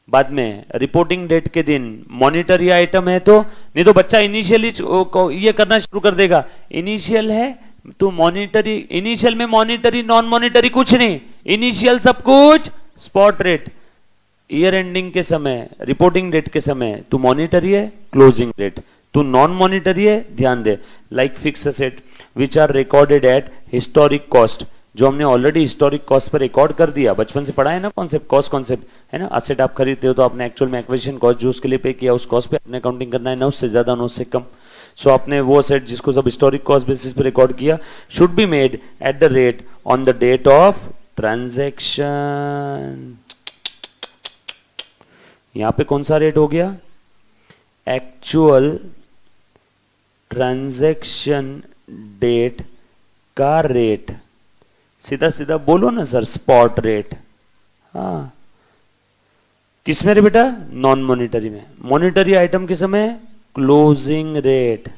[SPEAKER 1] बाद में रिपोर्टिंग डेट के दिन मॉनिटरी आइटम है तो, नहीं तो बच्चा इनिशियली ये करना शुरू कर देगा, इनिशियल है तो मॉनिटरी, इनिशियल में मॉनिटरी नॉन मॉनिटरी कुछ नहीं, इनिशियल सब कुछ स्पॉट रेट, ईयर एंडिंग के समय रिपोर्टिंग डेट के समय तू मॉनिटरी है, closing rate to non monetary है, ध्यान दे। Like fixed asset which are recorded at historic cost, जो हमने ऑलरेडी हिस्टोरिक कॉस्ट पर रिकॉर्ड कर दिया, बचपन से पढ़ा है ना कॉन्सेप्ट, कॉस्ट कॉन्सेप्ट है ना। असेट आप खरीदते हो तो आपने एक्चुअल में एक्विजिशन कॉस्ट जो उसके लिए पे किया उस कॉस्ट पे आपने अकाउंटिंग करना है, ना उससे ज्यादा ना उससे कम। सो आपने वो असेट जिसको सब हिस्टोरिक कॉस्ट बेसिस पे रिकॉर्ड किया should be made at the rate on the date of transaction. यहां पे कौन सा रेट हो गया? एक्चुअल ट्रांजैक्शन डेट का रेट, सीधा सीधा बोलो ना सर, स्पॉट रेट। हाँ, किस में रे बेटा? नॉन मॉनिटरी में। मॉनिटरी आइटम के समय क्लोजिंग रेट,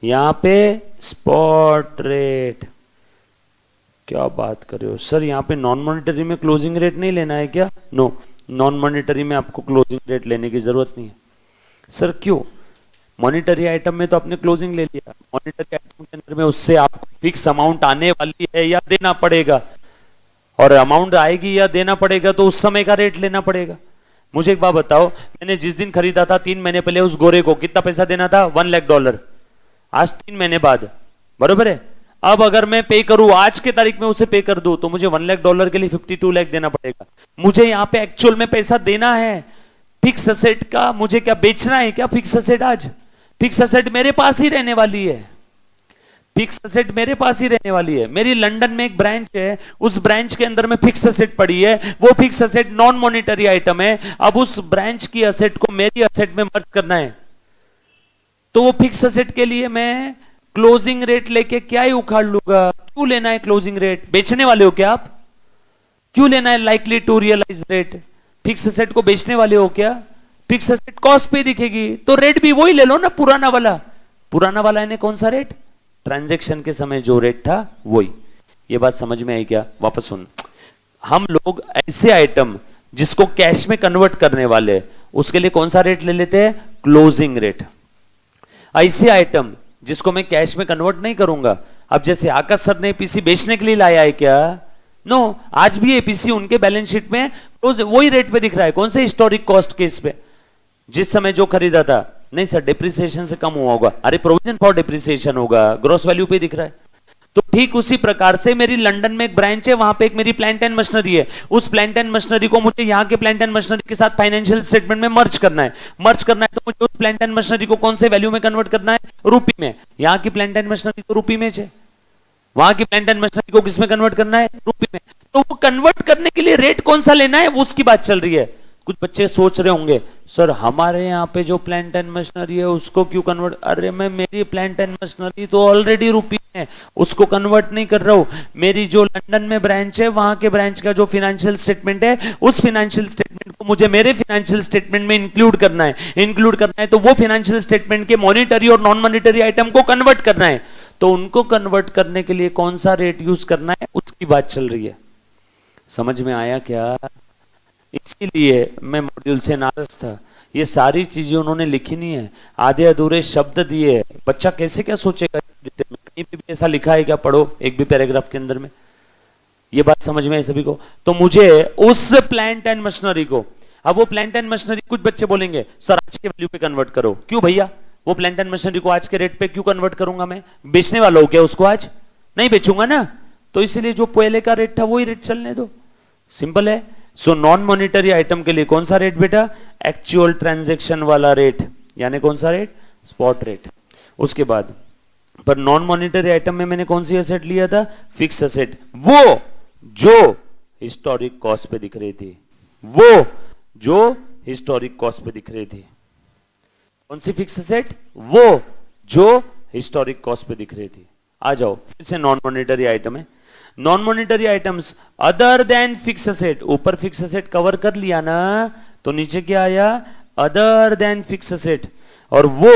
[SPEAKER 1] यहां पे स्पॉट रेट। क्या बात कर रहे हो सर, यहां पे नॉन मॉनिटरी में क्लोजिंग रेट नहीं लेना है क्या? नो, नॉन मॉनिटरी में आपको क्लोजिंग रेट लेने की जरूरत नहीं है। सर क्यों? मॉनिटरी आइटम में तो आपने क्लोजिंग ले लिया, मॉनिटरी आइटम के अंदर में उससे आपको फिक्स अमाउंट आने वाली है या देना पड़ेगा, और अमाउंट आएगी या देना पड़ेगा तो उस समय का रेट लेना पड़ेगा। मुझे एक बात बताओ, मैंने जिस दिन खरीदा था 3 महीने पहले उस गोरे को कितना पैसा देना था? $1 लाख। आज 3 महीने बाद, बरोबर है। अब अगर मैं पे करूं, आज के तारीख में उसे पे कर दूं तो मुझे $1 लाख के लिए 52 लाख देना पड़ेगा। मुझे यहां पे एक्चुअल में पैसा देना है फिक्स असेट का, मुझे क्या बेचना है क्या फिक्स असेट? आज फिक्स असेट मेरे पास ही रहने वाली है, फिक्स असेट मेरे पास ही रहने वाली है। मेरी लंदन में एक ब्रांच है, उस ब्रांच के अंदर में फिक्स असेट पड़ी है, वो fix asset non monetary item है। अब उस ब्रांच की असेट को मेरी असेट में मर्ज करना है, तो वो फिक्स असेट के लिए मैं क्लोजिंग रेट लेके क्या ही उखाड़ लूंगा? क्यों लेना है क्लोजिंग रेट? बेचने वाले हो क्या आप? क्यों लेना है likely to realise rate? Fix asset को बेचने वाले हो क्या? फिक्स एसेट कॉस्ट पे दिखेगी तो रेट भी वही ले लो ना, पुराना वाला। पुराना वाला यानी कौन सा रेट? ट्रांजैक्शन के समय जो रेट था वही। ये बात समझ में आई क्या? वापस सुन, हम लोग ऐसे आइटम जिसको कैश में कन्वर्ट करने वाले, उसके लिए कौन सा रेट ले लेते हैं? Closing rate. ऐसे आइटम जिसको मैं कैश में कन्वर्ट नहीं करूंगा, अब जैसे आकाश सर ने पीसी बेचने के लिए लाया है क्या? नो, आज भी एपीसी उनके बैलेंस शीट में वही रेट पे दिख रहा है। कौन से? हिस्टोरिक कॉस्ट केस पे, जिस समय जो खरीदा था। नहीं सर, डिप्रिसिएशन से कम हुआ होगा। अरे प्रोविजन फॉर डिप्रिसिएशन होगा, ग्रॉस वैल्यू पे दिख रहा है। तो ठीक उसी प्रकार से मेरी लंदन में एक ब्रांच है, वहां पे एक मेरी प्लांट एंड मशीनरी है। उस प्लांट एंड मशीनरी को मुझे यहाँ के प्लांट एंड मशीनरी के साथ फाइनेंशियल स्टेटमेंट में मर्ज करना है। मर्ज करना है तो मुझे उस प्लांट एंड मशीनरी को कौन से वैल्यू में कन्वर्ट करना है? रुपी में। यहाँ की प्लांट एंड मशीनरी तो रुपी में है, वहां की प्लांट एंड मशीनरी को किसमें कन्वर्ट करना है? रुपी में। तो वो कन्वर्ट करने के लिए रेट कौन सा लेना है, उसकी बात चल रही है। कुछ बच्चे सोच रहे होंगे सर हमारे यहाँ पे जो प्लांट एंड मशीनरी है उसको क्यों कन्वर्ट? अरे मैं मेरी प्लांट एंड मशीनरी तो ऑलरेडी रुपी में, उसको कन्वर्ट नहीं कर रहा हूं। मेरी जो लंदन में ब्रांच है, वहां के ब्रांच का जो फाइनेंशियल स्टेटमेंट है, उस फाइनेंशियल स्टेटमेंट को मुझे मेरे फाइनेंशियल स्टेटमेंट में इंक्लूड करना है। इंक्लूड करना है तो वो फाइनेंशियल स्टेटमेंट के मॉनिटरी और नॉन मॉनिटरी आइटम को कन्वर्ट करना है। तो उनको कन्वर्ट करने के लिए कौन सा रेट यूज करना है, उसकी बात चल रही है। समझ में आया क्या? इसीलिए मैं मॉड्यूल से नाराज था। ये सारी चीजें उन्होंने लिखी नहीं है, आधे अधूरे शब्द दिए। बच्चा कैसे क्या सोचेगा? कहीं भी ऐसा लिखा है क्या? पढ़ो एक भी पैराग्राफ के अंदर में। ये बात समझ में है सभी को? तो मुझे उस प्लांट एंड मशीनरी को, अब वो प्लांट एंड मशीनरी, कुछ बच्चे बोलेंगे सर आज के वैल्यू पे कन्वर्ट करो। क्यों भैया? वो प्लांट एंड मशीनरी को आज के रेट पे क्यों कन्वर्ट करूंगा? मैं बेचने वाला हूं क्या उसको? आज नहीं बेचूंगा ना। तो इसलिए जो पहले का रेट था वही रेट चलने दो, सिंपल है। सो नॉन मॉनिटरी आइटम के लिए कौन सा रेट बेटा? एक्चुअल ट्रांजैक्शन वाला रेट, यानी कौन सा रेट? Spot rate. उसके बाद पर नॉन मॉनिटरी आइटम में मैंने कौन सी एसेट लिया था? फिक्स एसेट, वो जो हिस्टोरिक कॉस्ट पे दिख रही थी, वो जो हिस्टोरिक कॉस्ट पे दिख रही थी। कौन सी फिक्स एसेट? वो जो हिस्टोरिक कॉस्ट पे दिख रही थी। आ जाओ फिर से नॉन मॉनिटरी आइटम है। Non monetary items other than fix asset, ऊपर फिक्स एसेट कवर कर लिया ना, तो नीचे क्या आया? Other than fix asset. और वो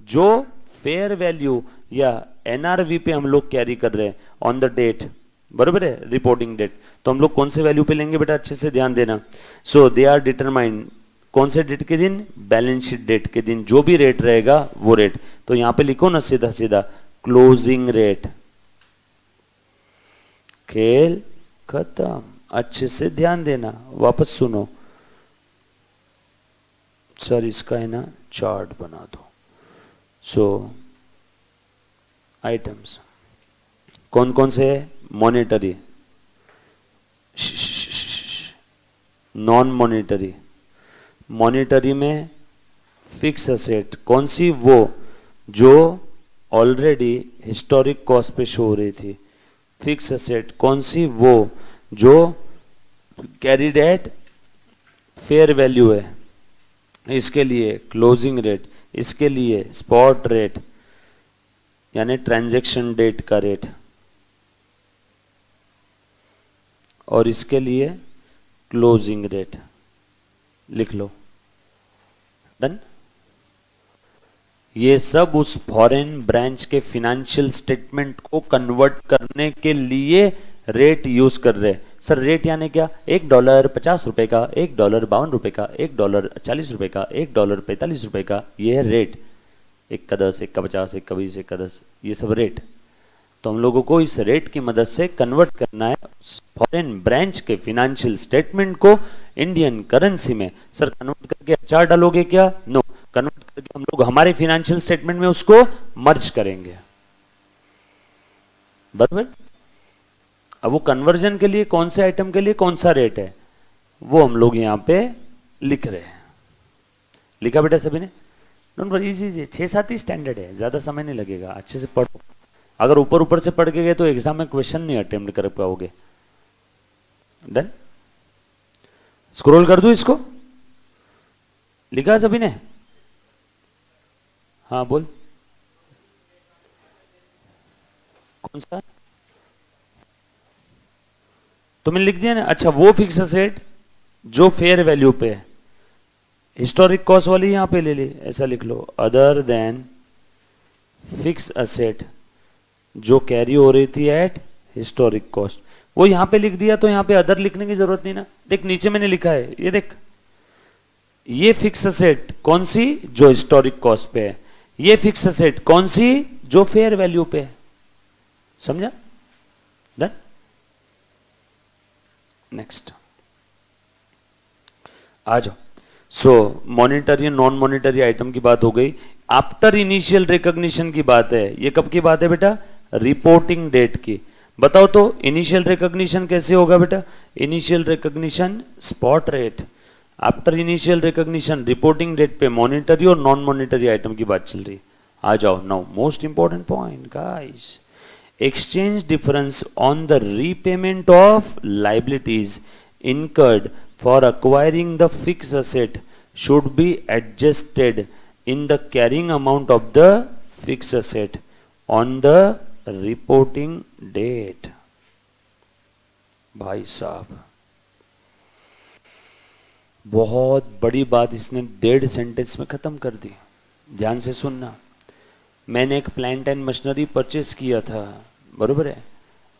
[SPEAKER 1] जो फेयर वैल्यू या एनआरवी पे हम लोग कैरी कर रहे हैं ऑन द डेट, बरोबर है, रिपोर्टिंग डेट। तो हम लोग कौन से वैल्यू पे लेंगे बेटा? अच्छे से ध्यान देना। सो दे आर डिटरमाइंड, कौन से डेट के दिन? बैलेंस शीट डेट के दिन जो भी रेट रहेगा वो रेट। तो यहां पे लिखो ना सीधा सीधा क्लोजिंग रेट। खेल खत्म। अच्छे से ध्यान देना, वापस सुनो। सर इसका है ना चार्ट बना दो। सो आइटम्स कौन कौन से है? Monetary, non monetary. मॉनिटरी में फिक्स एसेट कौन सी? वो जो ऑलरेडी हिस्टोरिक कॉस्ट पे शो हो रही थी। फिक्स एसेट कौन सी? वो जो कैरीड एट फेयर वैल्यू है। इसके लिए क्लोजिंग रेट, इसके लिए स्पॉट रेट यानी ट्रांजैक्शन डेट का रेट, और इसके लिए क्लोजिंग रेट लिख लो। डन। ये सब उस फॉरेन ब्रांच के फिनेंशियल स्टेटमेंट को कन्वर्ट करने के लिए रेट यूज कर रहे हैं। सर रेट यानी क्या? $1 50 का, $1 52 का, $1 40 का, $1 45 का, ये है रेट। 1 का 10, 1 का 50, 1 का 20, 1 का 10, ये सब रेट। तो हम लोगों को इस रेट की मदद से कन्वर्ट करना है फॉरेन ब्रांच के फिनेंशियल स्टेटमेंट को इंडियन करेंसी में। सर कन्वर्ट करके अचार डालोगे क्या? नो, कन्वर्ट करके हम लोग हमारे फिनेंशियल स्टेटमेंट में उसको मर्ज करेंगे, बराबर। अब वो कन्वर्जन के लिए कौन से आइटम के लिए कौन सा रेट है, वो हम लोग यहां पे लिख रहे हैं। लिखा बेटा सभी ने? Don't worry, easy, 6-7 he standard है, ज्यादा समय नहीं लगेगा। अच्छे से पढ़ो। अगर ऊपर ऊपर से पढ़ के गए तो एग्जाम में क्वेश्चन नहीं अटेम्प्ट कर पाओगे। डन। स्क्रॉल कर दूं इसको? लिखा सभी ने? हाँ बोल। कौन सा? तो मैंने लिख दिया ना। अच्छा, वो फिक्स असेट जो फेयर वैल्यू पे है, हिस्टोरिक कॉस्ट वाली यहां पे ले ली, ऐसा लिख लो, अदर देन फिक्स असेट जो कैरी हो रही थी एट हिस्टोरिक कॉस्ट, वो यहां पे लिख दिया। तो यहां पे अदर लिखने की जरूरत नहीं ना। देख नीचे मैंने लिखा है, ये देख, ये फिक्स असेट कौन सी, जो हिस्टोरिक कॉस्ट पे है, ये फिक्स असेट कौन सी, जो फेयर वैल्यू पे है। समझा? डन। नेक्स्ट आ जाओ। सो मॉनिटरी नॉन मॉनिटरी आइटम की बात हो गई। आफ्टर इनिशियल रिकॉग्निशन की बात है। ये कब की बात है बेटा? रिपोर्टिंग डेट की। बताओ तो इनिशियल रिकॉग्निशन कैसे होगा बेटा? Initial recognition spot rate, after initial recognition reporting date पे मॉनिटरी और नॉन मॉनिटरी आइटम की बात चल रही है। आ जाओ now most important point guys, exchange difference on the repayment of liabilities incurred for acquiring the fixed asset should be adjusted in the carrying amount of the fixed asset on the reporting date। भाई साहब बहुत बड़ी बात इसने 1.5 sentence में खत्म कर दी। ध्यान से सुनना। मैंने एक प्लांट एंड मशीनरी परचेस किया था, बरोबर है,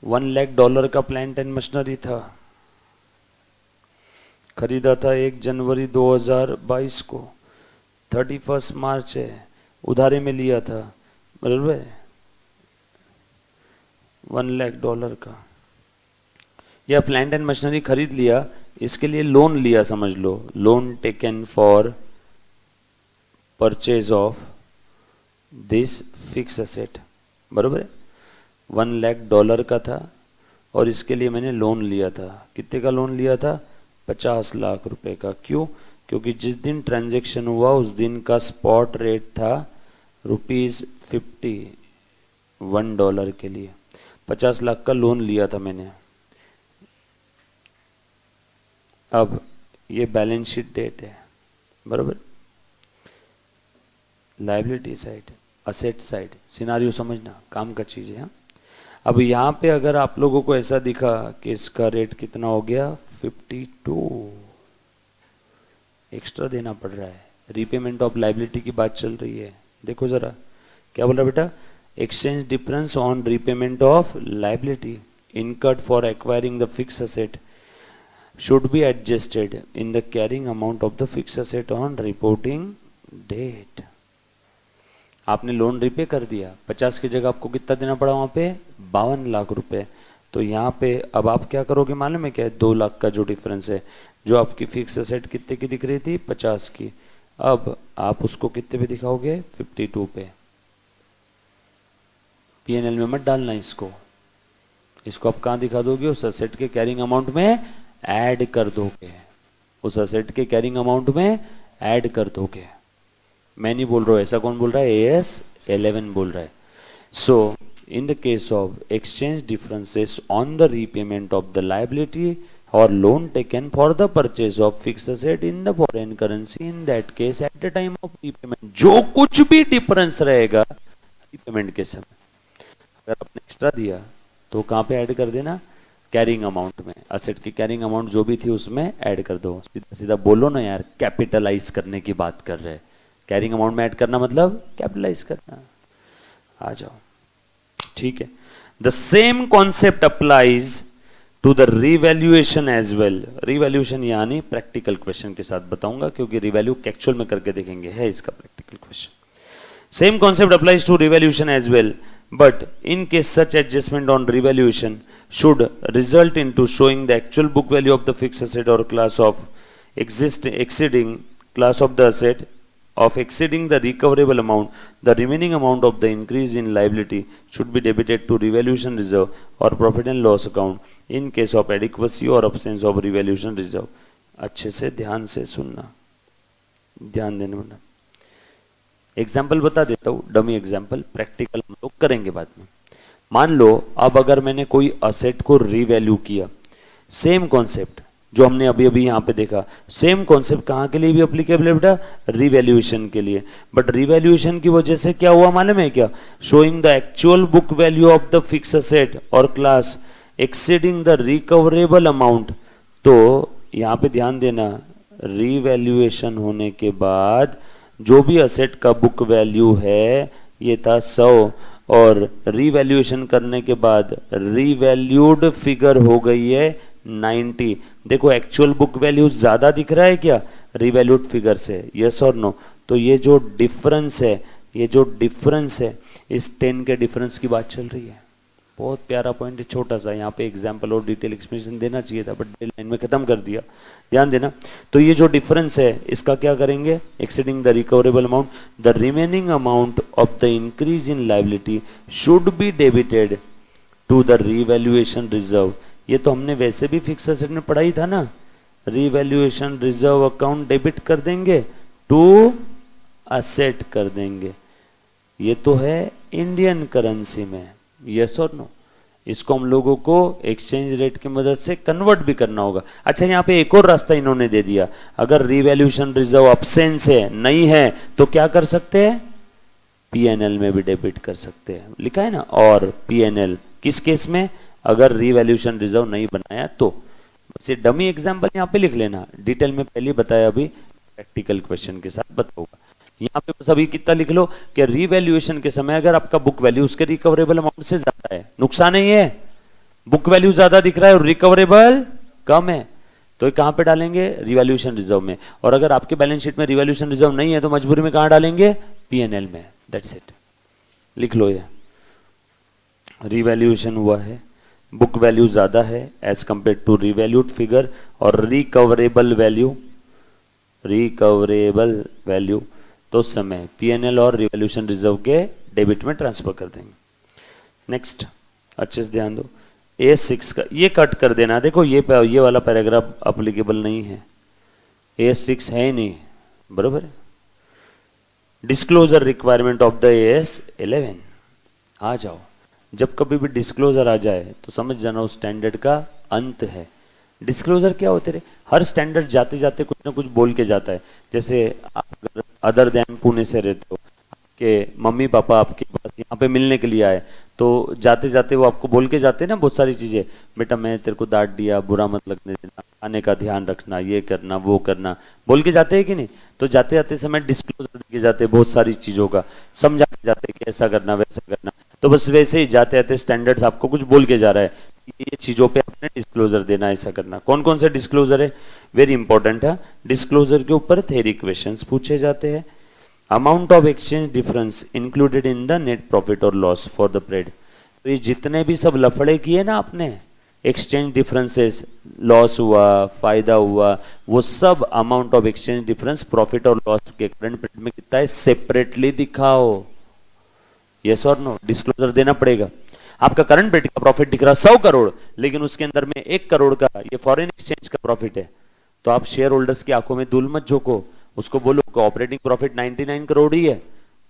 [SPEAKER 1] $1,00,000 का प्लांट एंड मशीनरी था, खरीदा था 1 जनवरी 2022 को, 31 मार्च है, उधारे में लिया था, बरोबर है, $1,00,000 का। यह प्लांट एंड मशीनरी खरीद लिया, इसके लिए लोन लिया, समझ लो, loan taken for purchase of this fixed asset, बरोबर है, $1,00,000 का था और इसके लिए मैंने लोन लिया था। कितने का लोन लिया था? 50 लाख रुपए का। क्यों? क्योंकि जिस दिन ट्रांजैक्शन हुआ उस दिन का स्पॉट रेट था ₹50 $1 के लिए। 50 लाख का लोन लिया था मैंने। अब ये बैलेंस शीट डेट है, बरोबर, liability side, asset side, scenario समझना, काम का चीज़ है। अब यहाँ पे अगर आप लोगों को ऐसा दिखा कि इसका रेट कितना हो गया 52, एक्स्ट्रा देना पड़ रहा है, रीपेमेंट ऑफ लायबिलिटी की बात चल रही है। देखो ज़रा क्या बोल रहा बेटा, exchange difference on repayment of liability incurred for acquiring the fix asset should be adjusted in the carrying amount of the fix asset on reporting date. आपने लोन रिपे कर दिया, 50 की जगह आपको कितना देना पड़ा वहाँ पे 52 लाख रुपए। तो यहाँ पे अब आप क्या करोगे मालूम है क्या? 2 लाख का जो डिफरेंस है, जो आपकी फिक्स असेट कितने की दिख रही थी 50 की, अब आप उसको कितने पे दिखाओगे 52 पे। पीएनएल में मत डालना इसको, इसको आप कहाँ दिखा दोगे? उस असेट के कैरिंग अमाउंट में ऐड कर दोगे, उस असेट के कैरिंग अमाउंट में ऐड कर दोगे। मैं नहीं बोल रहा हूँ, ऐसा कौन बोल रहा है? AS 11 बोल रहा है। So in the case of exchange differences on the repayment of the liability और loan taken for the purchase of fixed asset in the foreign currency, in that case at the time of repayment, जो कुछ भी difference रहेगा repayment के समय, अगर आपने extra दिया तो कहाँ पे ऐड कर देना? कैरिंग अमाउंट में। असेट की कैरिंग अमाउंट जो भी थी उसमें ऐड कर दो। सीधा सीधा बोलो ना यार, कैपिटलाइज करने की बात कर रहे हैं। कैरिंग अमाउंट में ऐड करना मतलब कैपिटलाइज करना। आ जाओ, ठीक है। The same concept applies to the revaluation as well. Revaluation यानी प्रैक्टिकल क्वेश्चन के साथ बताऊंगा, क्योंकि रिवैल्यू एक्चुअल में करके देखेंगे, है इसका practical question. Same concept applies to revaluation as well, but in case such adjustment on revaluation should result into showing the actual book value of the fixed asset or class of exceeding class of the asset of exceeding the recoverable amount, the remaining amount of the increase in liability should be debited to revaluation reserve or profit and loss account in case of adequacy or absence of revaluation reserve। अच्छे से ध्यान से सुनना, ध्यान देने वाला। Example बता देता हूँ, डमी एग्जाम्पल, प्रैक्टिकल हम लोग करेंगे बाद में। मान लो अब अगर मैंने कोई असेट को रीवैल्यू किया, सेम कॉन्सेप्ट जो हमने अभी अभी यहाँ पे देखा, सेम कॉन्सेप्ट कहाँ के लिए भी अप्लीकेबल है बेटा? रिवैल्यूएशन के लिए। बट रिवैल्यूएशन की वजह से क्या हुआ मालूम है क्या? Showing the actual book value of the fix asset और क्लास एक्सीडिंग द रिकवरेबल अमाउंट, तो यहाँ पे ध्यान देना, रीवैल्यूएशन होने के बाद जो भी असेट का बुक वैल्यू है ये था 100, और रीवैल्यूएशन करने के बाद रीवैल्यूड फिगर हो गई है 90। देखो एक्चुअल बुक वैल्यू ज्यादा दिख रहा है क्या रीवैल्यूड फिगर से, यस और नो? तो ये जो डिफरेंस है, ये जो डिफरेंस है, इस 10 के डिफरेंस की बात चल रही है। बहुत प्यारा पॉइंट है, छोटा सा, यहाँ पे एग्जाम्पल और डिटेल एक्सप्लेनेशन देना चाहिए था बट लाइन में खत्म कर दिया, ध्यान देना। तो ये जो डिफरेंस है इसका क्या करेंगे, exceeding the recoverable amount, the remaining amount of the increase in liability should be debited to the revaluation reserve. ये तो हमने वैसे भी फिक्स एसेट में पढ़ाई था ना, रीवैल्यूएशन रिजर्व अकाउंट डेबिट कर देंगे टू असेट कर देंगे। ये तो है इंडियन करेंसी में, यस और नो? इसको हम लोगों को एक्सचेंज रेट की मदद से कन्वर्ट भी करना होगा। अच्छा, यहाँ पे एक और रास्ता इन्होंने दे दिया, अगर रीवैल्यूएशन रिजर्व अब्सेंस है, नहीं है, तो क्या कर सकते हैं, पीएनएल में भी डेबिट कर सकते हैं, लिखा है ना। और पीएनएल किस केस में, अगर रीवैल्यूएशन रिजर्व नहीं बनाया तो। बस ये डमी एग्जांपल यहाँ पे लिख लेना, डिटेल में पहले बताया, अभी प्रैक्टिकल क्वेश्चन के साथ बताऊंगा। यहाँ पे बस अभी कितना लिख लो कि रीवैल्यूएशन के समय अगर आपका बुक वैल्यू उसके रिकवरेबल अमाउंट से ज्यादा है, नुकसान नहीं है, बुक वैल्यू ज्यादा दिख रहा है और रिकवरेबल कम है, तो कहां पे डालेंगे, रिवैल्यूएशन रिजर्व में। और अगर आपके बैलेंस शीट में रिवैल्यूएशन रिजर्व नहीं है तो मजबूरी में कहां डालेंगे, पीएनएल में। दैट्स इट, लिख लो। ये रिवैल्यूएशन हुआ है, बुक वैल्यू ज्यादा है as compare to revalued figure, और रिकवरेबल वैल्यू तो उस समय पीएनएल और रिवैल्यूएशन रिजर्व के डेबिट में ट्रांसफर कर देंगे। नेक्स्ट, अच्छे से ध्यान दो, A6 का ये कट कर देना। देखो ये वाला पैराग्राफ अप्लीकेबल नहीं है, A6 है ही नहीं, बरोबर है। Disclosure requirement of the AS11, आ जाओ, जब कभी भी डिस्क्लोजर आ जाए तो समझ जाना उस स्टैंडर्ड का अंत है। डिस्क्लोजर क्या होते रहे, हर स्टैंडर्ड जाते जाते कुछ ना कुछ बोल के जाता है। जैसे आप अगर अदर देन पुणे से रहते हो, आपके मम्मी पापा आपके पास यहाँ पे मिलने के लिए आए, तो जाते जाते वो आपको बोल के जाते हैं ना बहुत सारी चीजें, बेटा मैं तेरे को डांट दिया, बुरा मत लगने देना, खाने का ध्यान रखना, ये करना वो करना, बोल के जाते हैं कि नहीं? तो जाते जाते समय डिस्क्लोजर देके जाते हैं बहुत सारी चीजों का, समझा के जाते हैं कि ऐसा करना वैसा करना। तो बस वैसे ही जाते जाते स्टैंडर्ड्स आपको कुछ बोल के जा रहा है, ये चीजों पे आपने डिस्क्लोजर देना, ऐसा करना। कौन कौन से डिस्क्लोजर है, वेरी इंपॉर्टेंट है। डिस्क्लोजर के ऊपर थ्योरी क्वेश्चंस पूछे जाते हैं। Amount of exchange difference included in the net profit और लॉस फॉर द पीरियड। तो ये जितने भी सब लफड़े किए ना आपने, एक्सचेंज डिफरेंसेस, लॉस हुआ, फायदा हुआ, वो सब amount of exchange difference profit और लॉस के करंट पीरियड में कितना है सेपरेटली दिखाओ, यस और नो? डिस्क्लोजर देना पड़ेगा। आपका करंट पीरियड का प्रॉफिट दिख रहा 100 करोड़, लेकिन उसके अंदर में 1 करोड़ का ये फॉरेन एक्सचेंज का प्रॉफिट है, तो आप शेयर होल्डर्स की आंखों में धूल मत झोंको, उसको बोलो कि ऑपरेटिंग प्रॉफिट 99 करोड़ ही है,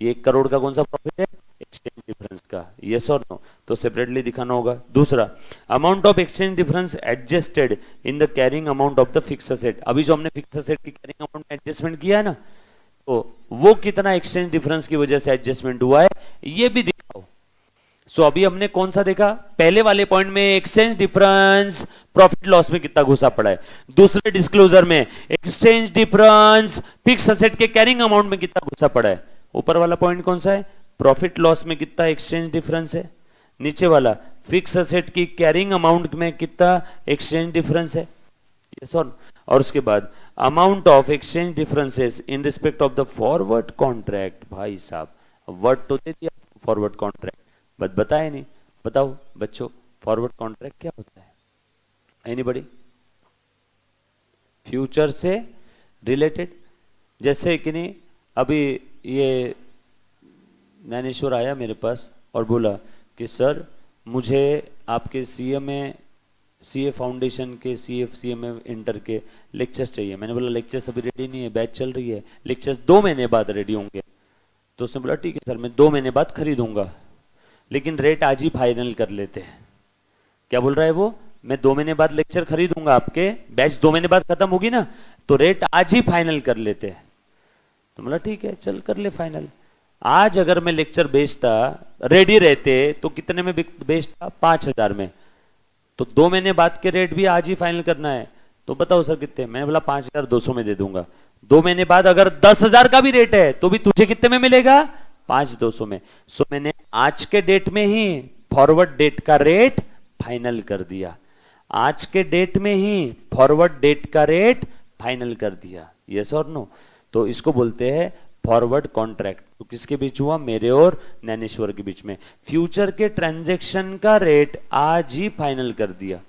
[SPEAKER 1] ये 1 करोड़ का कौन सा प्रॉफिट है, एक्सचेंज डिफरेंस का, यस और नो? तो सेपरेटली दिखाना होगा। दूसरा, amount of exchange difference adjusted in the carrying amount of the fix asset. अभी जो हमने फिक्स असेट की कैरिंग अमाउंट में एडजस्टमेंट किया है ना, तो वो कितना एक्सचेंज डिफरेंस की वजह से एडजस्टमेंट हुआ है ये भी दिखाओ। सो अभी हमने कौन सा देखा, पहले वाले पॉइंट में एक्सचेंज डिफरेंस प्रॉफिट लॉस में कितना घुसा पड़ा है, दूसरे डिस्क्लोजर में एक्सचेंज डिफरेंस फिक्स असेट के कैरिंग अमाउंट में कितना घुसा पड़ा है। ऊपर वाला पॉइंट कौन सा है, प्रॉफिट लॉस में कितना एक्सचेंज डिफरेंस है, नीचे वाला फिक्स असेट की कैरिंग अमाउंट में कितना एक्सचेंज डिफरेंस है, यस और उसके बाद amount of exchange differences in respect of the forward contract. भाई साहब वर्ड तो दे दिया फॉरवर्ड कॉन्ट्रैक्ट, बट बताए नहीं। बताओ बच्चों, फॉरवर्ड कॉन्ट्रैक्ट क्या होता है, एनीबॉडी? फ्यूचर से रिलेटेड, जैसे कि नहीं, अभी ये ज्ञानेश्वर आया मेरे पास और बोला कि सर मुझे आपके सीए फाउंडेशन के CFCMA इंटर के लेक्चर्स चाहिए। मैंने बोला लेक्चर्स अभी रेडी नहीं है, बैच चल रही है, लेक्चर्स 2 महीने बाद रेडी होंगे। तो उसने बोला ठीक है सर, मैं 2 महीने बाद खरीदूंगा, लेकिन रेट आज ही फाइनल कर लेते हैं। क्या बोल रहा है वो, मैं 2 महीने बाद लेक्चर खरीदूंगा, आपके बैच 2 महीने बाद खत्म होगी ना, तो रेट आज ही फाइनल कर लेते हैं। तो बोला ठीक है चल कर ले फाइनल। आज अगर मैं लेक्चर बेचता, रेडी रहते, तो कितने में बेचता, 5000 में। तो 2 महीने बाद के रेट भी आज ही फाइनल करना है। तो बताओ सर कितने, मैंने बोला 5200 में दे दूंगा। 2 महीने बाद अगर 10,000 का भी रेट है तो भी तुझे कितने में मिलेगा, 5200 में। सो मैंने आज के डेट में ही फॉरवर्ड डेट का रेट फाइनल कर दिया, आज के डेट में ही फॉरवर्ड डेट का रेट फाइनल कर दिया, यस और नो। तो इसको बोलते हैं फॉरवर्ड कॉन्ट्रैक्ट। तो किसके बीच हुआ, मेरे और ज्ञानेश्वर के बीच में। फ्यूचर के ट्रांजैक्शन का रेट आज ही फाइनल कर दिया,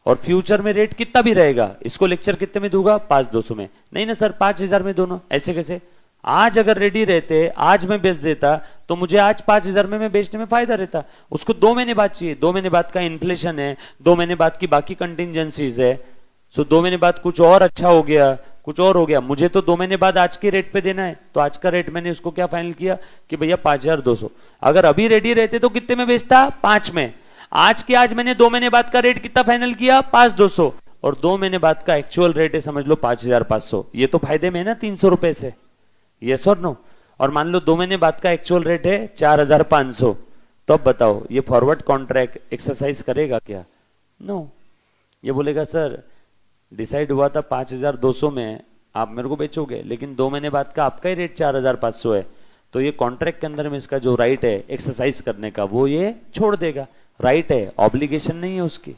[SPEAKER 1] और फ्यूचर में रेट कितना भी रहेगा। इसको लेक्चर कितने में दूंगा, 5200 में। नहीं ना सर 5000 में दोनों, ऐसे कैसे। आज अगर रेडी रहते, आज मैं बेच देता तो मुझे आज 5000 में मैं बेचने में फायदा रहता। उसको 2 महीने बाद चाहिए, 2 महीने बाद का इन्फ्लेशन है, 2 महीने बाद की बाकी कंटिजेंसीज है। सो 2 महीने बाद कुछ और अच्छा हो गया, कुछ और हो गया, मुझे तो 2 महीने बाद आज के रेट पे देना है। तो आज का रेट मैंने उसको क्या फाइनल किया कि भैया 5200। अगर अभी रेडी रहते तो कितने में बेचता, 5 में। आज के आज मैंने 2 महीने बाद का रेट कितना फाइनल किया, 5200, और 2 महीने बाद का एक्चुअल रेट है समझ लो 5500। ये तो फायदे में है ना 300 रुपए से, यस और नो। और मान लो 2 महीने बाद का एक्चुअल रेट है 4500, तो अब बताओ ये फॉरवर्ड कॉन्ट्रैक्ट एक्सरसाइज करेगा क्या, नो। ये बोलेगा सर डिसाइड हुआ था 5200 में, आप मेरे को बेचोगे, लेकिन 2 महीने बाद का आपका ही रेट 4500 है, तो ये कॉन्ट्रैक्ट के अंदर में इसका जो राइट है एक्सरसाइज करने का वो ये छोड़ देगा। राइट है, ऑब्लिगेशन नहीं है उसकी,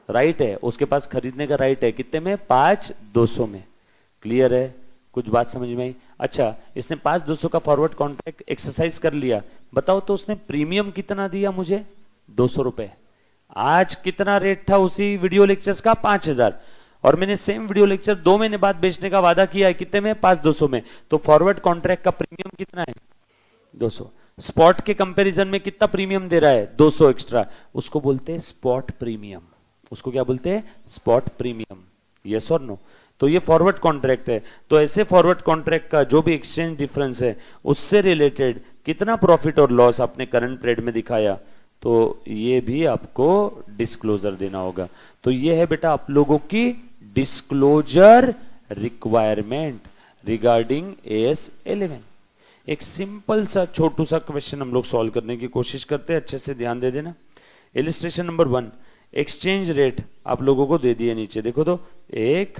[SPEAKER 1] राइट है, उसके पास खरीदने का राइट है। कितने में, 5200 में। क्लियर है, कुछ बात समझ में आई। अच्छा, इसने 5200 का फॉरवर्ड कॉन्ट्रैक्ट एक्सरसाइज कर लिया। बताओ तो उसने प्रीमियम कितना दिया मुझे, 200 रुपए। आज कितना रेट था उसी वीडियो लेक्चर्स का, 5000, और मैंने सेम वीडियो लेक्चर 2 महीने बाद बेचने का वादा किया है, कितने में, 5200 में। तो फॉरवर्ड कॉन्ट्रैक्ट का प्रीमियम कितना है, 200। स्पॉट के कंपैरिजन में कितना प्रीमियम दे रहा है, 200 एक्स्ट्रा। उसको बोलते हैं स्पॉट प्रीमियम। उसको क्या बोलते हैं, स्पॉट प्रीमियम, यस और नो। तो ये फॉरवर्ड कॉन्ट्रैक्ट है। तो ऐसे फॉरवर्ड कॉन्ट्रैक्ट का जो भी एक्सचेंज डिफरेंस है उससे रिलेटेड कितना प्रॉफिट और लॉस आपने करंट पीरियड में दिखाया, तो ये भी आपको डिस्क्लोजर देना होगा। तो ये है बेटा आप लोगों की डिस्क्लोजर रिक्वायरमेंट रिगार्डिंग AS 11। एक सिंपल सा छोटू सा क्वेश्चन हम लोग सॉल्व करने की कोशिश करते हैं, अच्छे से ध्यान दे देना। इलिस्ट्रेशन नंबर 1, एक्सचेंज रेट आप लोगों को दे दिए नीचे, देखो तो 1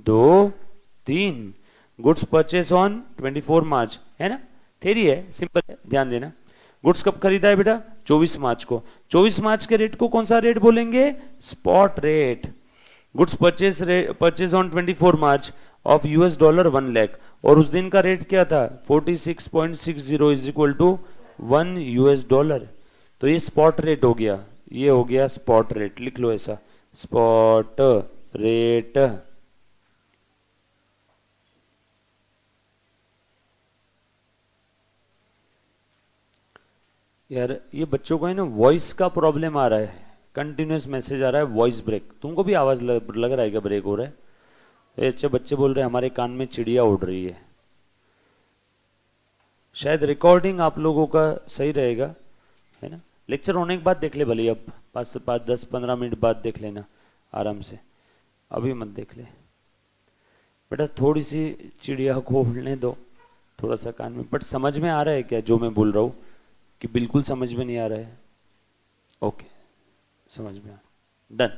[SPEAKER 1] 2 3, गुड्स परचेस ऑन 24 मार्च, है ना, थेरी है, सिंपल है, ध्यान देना। गुड्स कब खरीदा है बेटा, 24 मार्च को। 24 मार्च के रेट को कौन सा रेट बोलेंगे, spot rate. Goods purchase on 24 March of $1 lakh, और उस दिन का रेट क्या था, 46.60 इज इक्वल टू $1। तो ये स्पॉट रेट हो गया, ये हो गया स्पॉट रेट, लिख लो ऐसा, स्पॉट रेट। यार ये बच्चों को है ना वॉइस का प्रॉब्लम आ रहा है, कंटिन्यूस मैसेज आ रहा है, वॉइस ब्रेक। तुमको भी आवाज लग रहा है क्या ब्रेक हो रहा है? ये अच्छे बच्चे बोल रहे हैं हमारे कान में चिड़िया उड़ रही है। शायद रिकॉर्डिंग आप लोगों का सही रहेगा, है ना। लेक्चर होने के बाद देख ले भले, अब 10-15 मिनट बाद देख लेना आराम से, अभी मत देख ले बेटा। थोड़ी सी चिड़िया को उड़ने दो थोड़ा सा कान में। बट समझ में आ रहा है क्या जो मैं बोल रहा हूँ, कि बिल्कुल समझ में नहीं आ रहा है? ओके, समझ में आ, डन।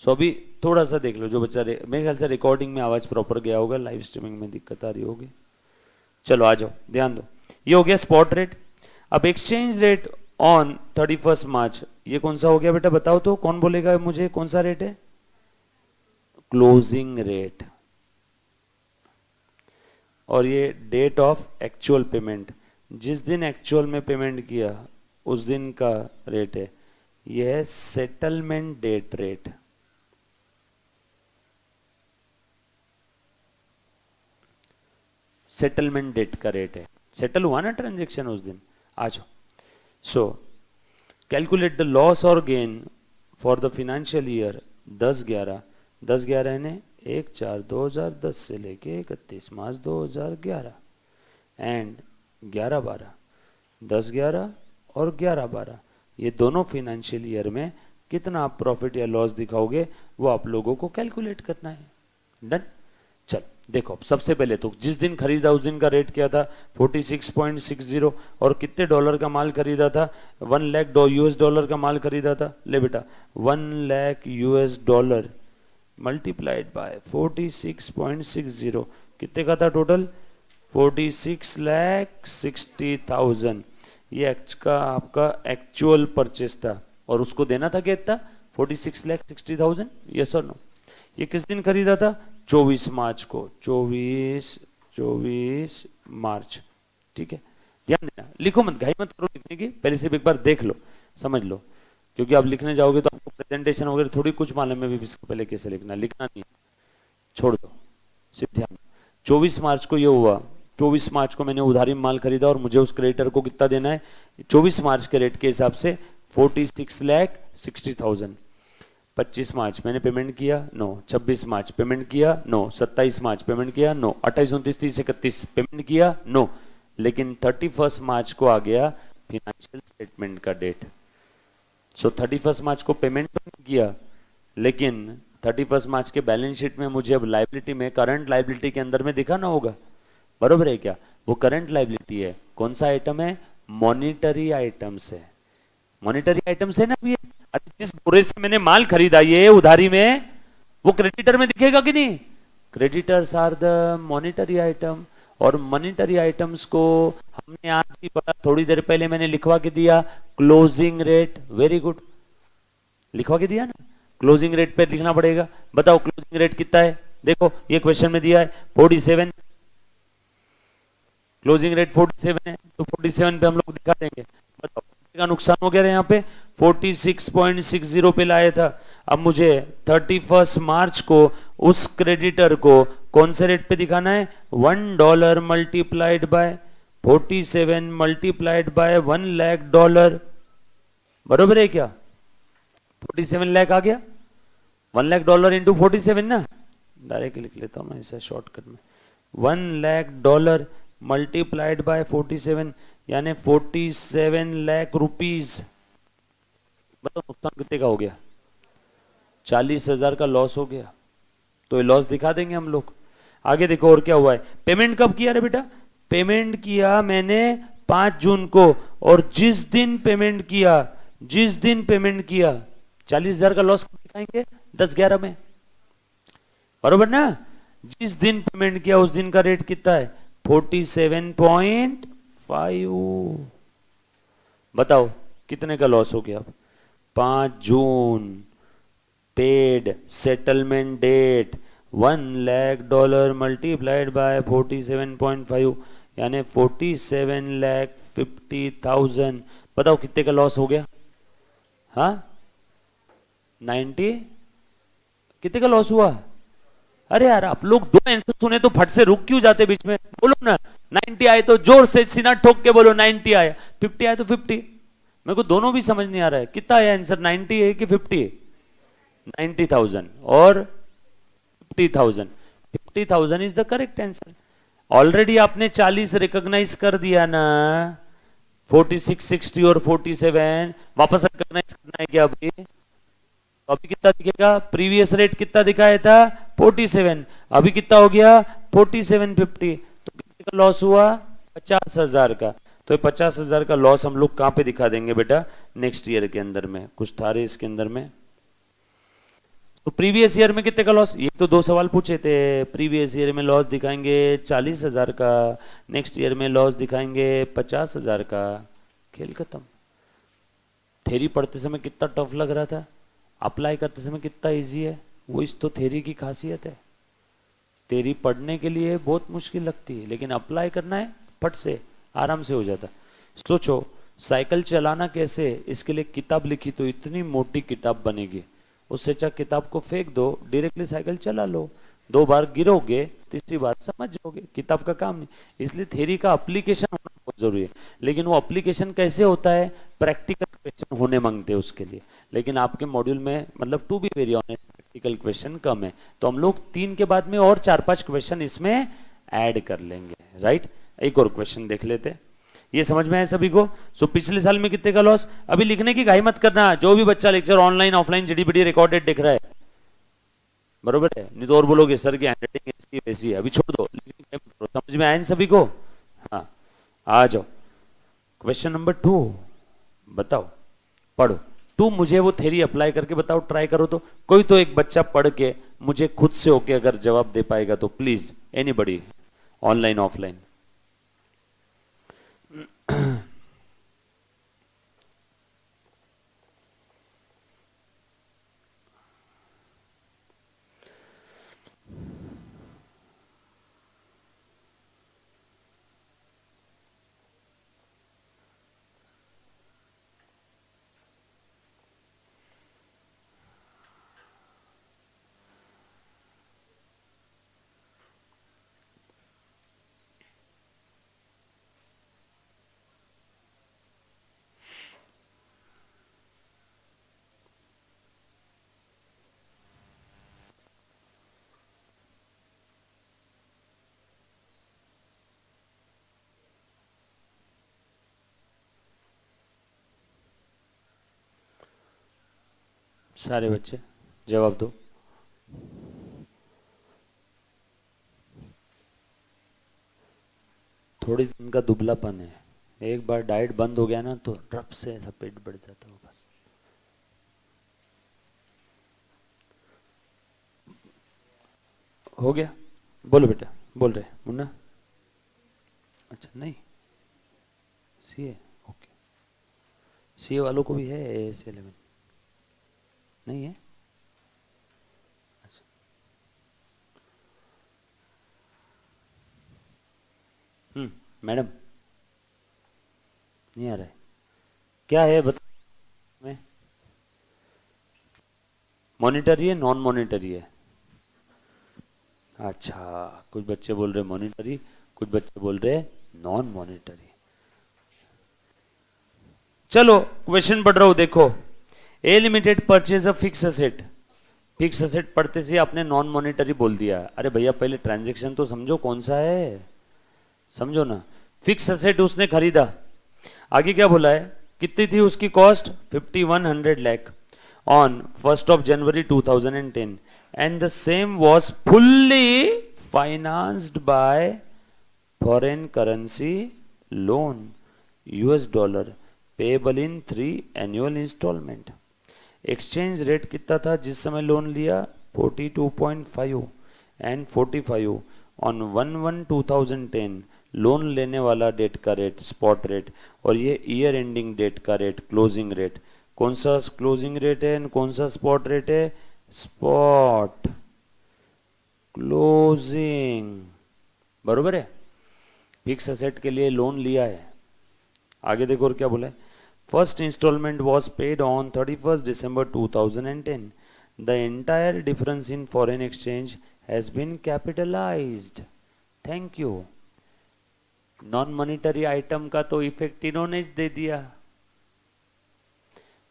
[SPEAKER 1] सो अभी थोड़ा सा देख लो जो बच्चा मेरे ख्याल से रिकॉर्डिंग में आवाज प्रॉपर गया होगा, लाइव स्ट्रीमिंग में दिक्कत आ रही होगी। चलो आ जाओ, ध्यान दो। ये हो गया स्पॉट रेट। अब एक्सचेंज रेट ऑन 31 मार्च, ये कौन सा हो गया बेटा, बताओ तो, कौन बोलेगा मुझे कौन सा रेट है? Closing rate. और ये डेट ऑफ एक्चुअल पेमेंट, जिस दिन एक्चुअल में पेमेंट किया उस दिन का रेट है। यह है settlement date rate. Settlement date का रेट है, सेटल हुआ ना ट्रांजेक्शन उस दिन, आ जाओ। सो कैलकुलेट द लॉस और gain for the financial year 10/11। 10/11 यानी 1/4/2010 से लेके 31 मार्च 2011 एंड 11/12। 10/11 और 11/12 ये दोनों फाइनेंशियल ईयर में कितना आप प्रॉफिट या लॉस दिखाओगे वो आप लोगों को कैलकुलेट करना है। डन। चल देखो, सबसे पहले तो जिस दिन खरीदा उस दिन का रेट क्या था 46.60, और कितने डॉलर का माल खरीदा था, 1 लाख US डॉलर का माल खरीदा था। ले बेटा 1 lakh US dollar multiplied by 46.60 कितने का था टोटल, 46,60,000। ये का आपका एक्चुअल परचेस था, और उसको देना था कितना 46,60,000, यस और नो। ये किस दिन खरीदा था 24 मार्च को, 24 मार्च, ठीक है। ध्यान देना, लिखो मत, घाई मत करो लिखने की, पहले से एक बार देख लो, समझ लो, क्योंकि आप लिखने जाओगे तो आपको प्रेजेंटेशन वगैरह थोड़ी कुछ मालूम है भी इसको पहले कैसे लिखना, लिखना नहीं, छोड़ दो, सिर्फ ध्यान। 24 मार्च को ये हुआ, 24 मार्च को मैंने उधारी में माल खरीदा और मुझे उस क्रेडिटर को कितना देना है 24 मार्च के रेट के हिसाब से 46,60,000। 25 मार्च मैंने पेमेंट किया, नो। 26 मार्च पेमेंट किया, नो। 27 मार्च पेमेंट किया, नो। 28, 29, 30, 31 पेमेंट किया, नो। लेकिन 31 मार्च को आ गया फिनेंशियल स्टेटमेंट का डेट। सो 31 मार्च को पेमेंट तो नहीं किया, लेकिन 31 मार्च के बैलेंस शीट में मुझे अब लाइबिलिटी में, करंट लाइबिलिटी के अंदर में दिखाना होगा, बरोबर है क्या। वो करंट लाइबिलिटी है, कौन सा आइटम है, मॉनिटरी आइटम्स है, मॉनिटरी आइटम्स है ना। अभी जिस बोरे से मैंने माल खरीदा ये उधारी में, वो क्रेडिटर में दिखेगा कि नहीं, creditors are the monetary item. और मॉनिटरी आइटम्स को हमने आज ही पढ़ा, थोड़ी देर पहले मैंने लिखवा के दिया क्लोजिंग रेट, वेरी गुड, लिखवा के दिया ना, क्लोजिंग रेट पे लिखना पड़ेगा। बताओ क्लोजिंग रेट कितना है, देखो ये क्वेश्चन में दिया है 47, क्लोजिंग रेट 47 है, तो 47 पे हम लोग दिखा देंगे। बताओ का नुकसान हो गया यहाँ पे 46.60 पे लाया था। अब मुझे 31 मार्च को उस क्रेडिटर को कौन से रेट पे दिखाना है, $1 multiplied by 47 multiplied by 1 lakh dollar, बरोबर है क्या, 47 लाख आ गया, 1 लाख डॉलर इंटू 47 ना, डायरेक्ट लिख लेता हूं मैं इसे शॉर्टकट में, 1 लाख डॉलर मल्टीप्लाइड बाय 47 यानी 47 लाख रुपीज। बताओ नुकसान कितने का हो गया, 40,000 का लॉस हो गया। तो ये लॉस दिखा देंगे हम लोग। आगे देखो और क्या हुआ है, पेमेंट कब किया रे बेटा, पेमेंट किया मैंने 5 जून को, और जिस दिन पेमेंट किया 40,000 का लॉस कब दिखाएंगे 10/11 में, बरोबर ना। जिस दिन पेमेंट किया उस दिन का रेट कितना है 47.5। बताओ कितने का लॉस हो गया, 5 June paid settlement date $1 lakh multiplied by 47.5 यानी 47,50,000। बताओ कितने का लॉस हो गया, हाँ 90, कितने का लॉस हुआ। अरे यार आप लोग 2 आंसर सुने तो फट से रुक क्यों जाते बीच में, बोलो ना 90 आए तो जोर से सीना ठोक के बोलो 90 आया, 50 आए तो 50। मेरे को दोनों भी समझ नहीं आ रहा है कितना आया आंसर, 90 है कि 50 है, 90,000 और 50,000, 50,000 is the correct answer. Already आपने 40 रिकॉग्नाइज कर दिया ना, 46, 60 और 47 वापस रिकॉग्नाइज करना है क्या अभी, तो अभी कितना दिखेगा, प्रीवियस रेट कितना दिखाया था 47, अभी कितना हो गया 47.50, तो कितने का लॉस हुआ 50,000 का। तो ये 50,000 का लॉस हम लोग कहां पे दिखा देंगे बेटा, नेक्स्ट ईयर के अंदर में, कुछ था रे इसके अंदर में। तो प्रीवियस ईयर में कितने का लॉस, ये तो 2 सवाल पूछे थे, प्रीवियस ईयर में लॉस दिखाएंगे 40,000 का, नेक्स्ट ईयर में लॉस दिखाएंगे 50,000 का, खेल खत्म। थ्योरी पढ़ते समय कितना टफ लग रहा था, अप्लाई करते समय कितना इजी है, वो इस तो थ्योरी की खासियत है। थ्योरी पढ़ने के लिए बहुत मुश्किल लगती है, लेकिन अप्लाई करना है फट से आराम से हो जाता। सोचो साइकिल चलाना कैसे, इसके लिए किताब लिखी तो इतनी मोटी किताब बनेगी, उससे अच्छा किताब को फेंक दो, डायरेक्टली साइकिल चला लो, 2 बार गिरोगे, तीसरी बार समझ जाओगे, किताब का काम नहीं। इसलिए थ्योरी का एप्लीकेशन होना बहुत जरूरी है, लेकिन वो एप्लीकेशन कैसे होता है, प्रैक्टिकल क्वेश्चन होने मांगते हैं उसके लिए। लेकिन आपके मॉड्यूल में मतलब to be very honest practical question कम है, तो हम लोग 3 के बाद में और 4-5 क्वेश्चन इसमें ऐड कर लेंगे, राइट। एक और क्वेश्चन देख लेते हैं, ये समझ में आया सभी को। सो पिछले साल में कितने का लॉस, अभी लिखने की घाई मत करना, जो भी बच्चा लेक्चर ऑनलाइन ऑफलाइन जीडीपीडी रिकॉर्डेड दिख रहा है बरोबर है, नहीं तो और बोलोगे सर की हैंडराइटिंग ऐसी वैसी है, अभी छोड़ दो, लेकिन समझ में आए सभी को? हाँ, आ जाओ क्वेश्चन नंबर 2, बताओ, पढ़ो। तू मुझे वो थ्योरी अप्लाई करके बताओ, ट्राई करो तो, कोई तो एक बच्चा पढ़ के मुझे खुद से होके अगर जवाब दे पाएगा तो प्लीज, एनीबॉडी, ऑनलाइन ऑफलाइन। सारे बच्चे जवाब दो। थोड़ी उनका दुबलापन है, एक बार डाइट बंद हो गया ना तो रब से ऐसा पेट बढ़ जाता है बस। हो गया, बोलो बेटा, बोल रहे मुन्ना? अच्छा नहीं, सीए, ओके, सीए वालों को भी है एएस 11? नहीं है? अच्छा, मैडम नहीं आ रहा है, क्या है बता मैं? मॉनिटरी है, नॉन मॉनिटरी है? अच्छा, कुछ बच्चे बोल रहे मॉनिटरी, कुछ बच्चे बोल रहे नॉन मॉनिटरी। चलो क्वेश्चन पढ़ रहा हूं, देखो। A limited purchase a fixed asset. Fixed asset पढ़ते से आपने नॉन मॉनिटरी बोल दिया। अरे भैया पहले ट्रांजैक्शन तो समझो कौन सा है, समझो ना। फिक्स असेट उसने खरीदा, आगे क्या बोला है, कितनी थी उसकी cost? 5100 lakh on 1st of January 2010, and the same was fully financed by foreign currency loan US dollar payable in 3 annual installment। Exchange rate कितना था जिस समय लोन लिया? 42.5 एंड 45 ऑन 1/1/2010। लोन लेने वाला डेट का रेट स्पॉट रेट, और ये ईयर एंडिंग डेट का रेट क्लोजिंग रेट। कौन सा क्लोजिंग रेट है और कौन सा स्पॉट रेट है? स्पॉट क्लोजिंग, बरोबर है। फिक्स असेट के लिए लोन लिया है, आगे देखो और क्या बोला है। First instalment was paid on 31st December 2010। The entire difference in foreign exchange has been capitalised. Thank you. Non monetary item का तो इफेक्ट इन्होंने दे दिया,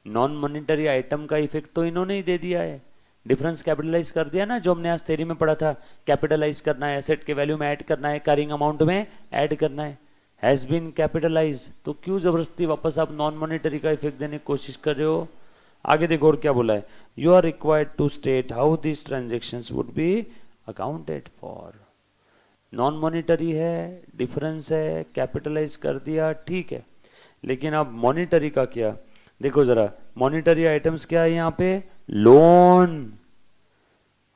[SPEAKER 1] नॉन मॉनिटरी आइटम का इफेक्ट तो इन्होंने ही दे दिया है। डिफरेंस कैपिटलाइज कर दिया ना, जो हमने आज थ्योरी में पढ़ा था। कैपिटलाइज करना है, एसेट के वैल्यू में ऐड करना है, कैरिंग अमाउंट में ऐड करना है। हैज बीन कैपिटलाइज, तो क्यों जबरदस्ती वापस आप नॉन मॉनिटरी का इफेक्ट देने की कोशिश कर रहे हो? आगे देखो और क्या बोला है। You are required to state how this transactions would be accounted for. Non monetary है, डिफरेंस है, कैपिटलाइज कर दिया, ठीक है, लेकिन अब मॉनिटरी का क्या? देखो जरा, मॉनिटरी आइटम्स क्या है यहाँ पे? लोन।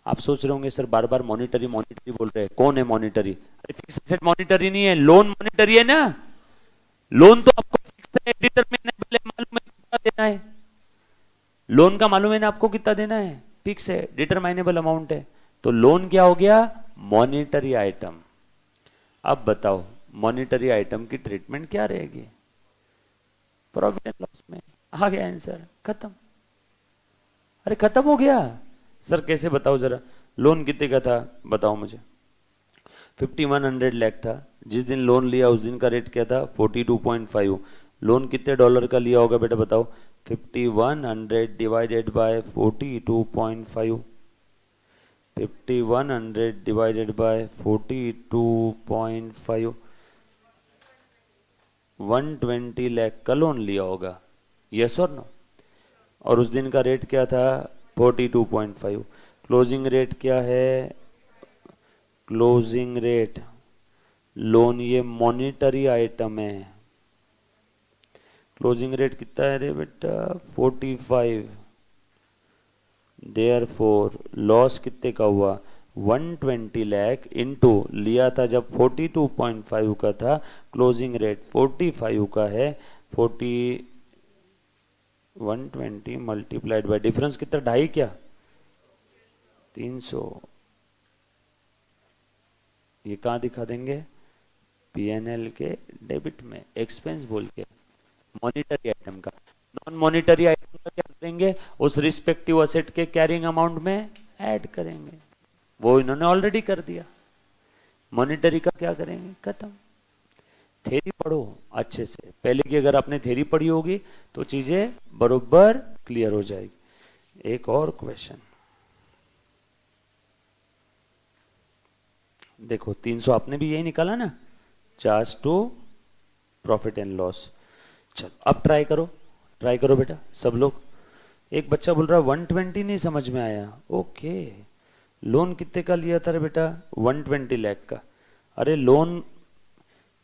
[SPEAKER 1] आप सोच रहे होंगे सर बार बार मॉनिटरी मॉनिटरी बोल रहे हैं, कौन है मॉनिटरी? अरे फिक्स एसेट मॉनिटरी नहीं है, लोन मॉनिटरी है ना। लोन तो आपको फिक्स है, डिटरमिनेबल है, मालूम है कितना देना है। लोन का मालूम है ना आपको कितना देना है, फिक्स है, डिटरमाइनेबल अमाउंट है। तो लोन क्या हो गया? Monetary item. अब बताओ मॉनिटरी आइटम की ट्रीटमेंट क्या रहेगी? प्रॉफिट एंड लॉस में। आ गया आंसर, खत्म। अरे खत्म हो गया। सर कैसे बताओ जरा, लोन कितने का था बताओ मुझे? 5100 लाख था, जिस दिन लोन लिया उस दिन का रेट क्या था? 42.5। लोन कितने डॉलर का लिया होगा बेटा बताओ? 5100 divided by 42.5। 5100 divided by 42.5, 120 lakh का लोन लिया होगा, यस और नो? और उस दिन का रेट क्या था? 42.5। क्लोजिंग रेट क्या है? क्लोजिंग रेट लोन, ये मॉनिटरी आइटम है। क्लोजिंग रेट कितना है रे बेटा? 45। देयरफॉर लॉस कितने का हुआ? 120 लाख इनटू लिया था जब 42.5 का था, क्लोजिंग रेट 45 का है, 120 मल्टीप्लाइड बाय डिफरेंस कितना? 2.5 क्या? 300। ये कहाँ दिखा देंगे? पीएनएल के डेबिट में, एक्सपेंस बोल के, मॉनिटरी आइटम का। नॉन मॉनिटरी आइटम का क्या करेंगे? उस रिस्पेक्टिव असेट के कैरिंग अमाउंट में ऐड करेंगे। वो इन्होंने ऑलरेडी कर दिया। मॉनिटरी का क्या करेंगे? खत्म। थ्योरी पढ़ो अच्छे से, पहले की अगर आपने थ्योरी पढ़ी होगी तो चीजें बरोबर क्लियर हो जाएगी। एक और क्वेश्चन देखो, 300 आपने भी यही निकाला ना, charge to profit and loss. चलो अब ट्राई करो बेटा सब लोग। एक बच्चा बोल रहा है 120 नहीं समझ में आया। ओके, लोन कितने का लिया था रे बेटा? 120 लाख का। अरे लोन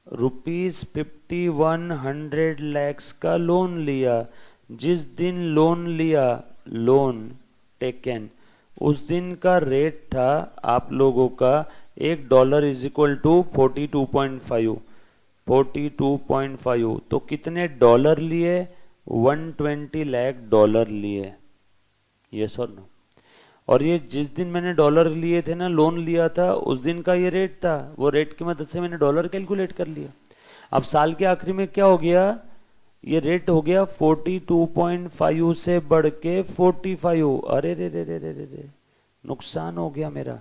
[SPEAKER 1] ₹5100 lakhs का लोन लिया। जिस दिन लोन लिया, लोन टेकन, उस दिन का रेट था आप लोगों का $1 इज इक्वल टू 42.5। 42.5 तो कितने डॉलर लिए? 120 लाख डॉलर लिए। यस और नो? और ये जिस दिन मैंने डॉलर लिए थे ना, लोन लिया था, उस दिन का ये रेट था। वो रेट की मदद से मैंने डॉलर कैलकुलेट कर लिया। अब साल के आखिरी में क्या हो गया? ये रेट हो गया 42.5 से बढ़ के 45। अरे रे रे रे रे रे रे, नुकसान हो गया मेरा।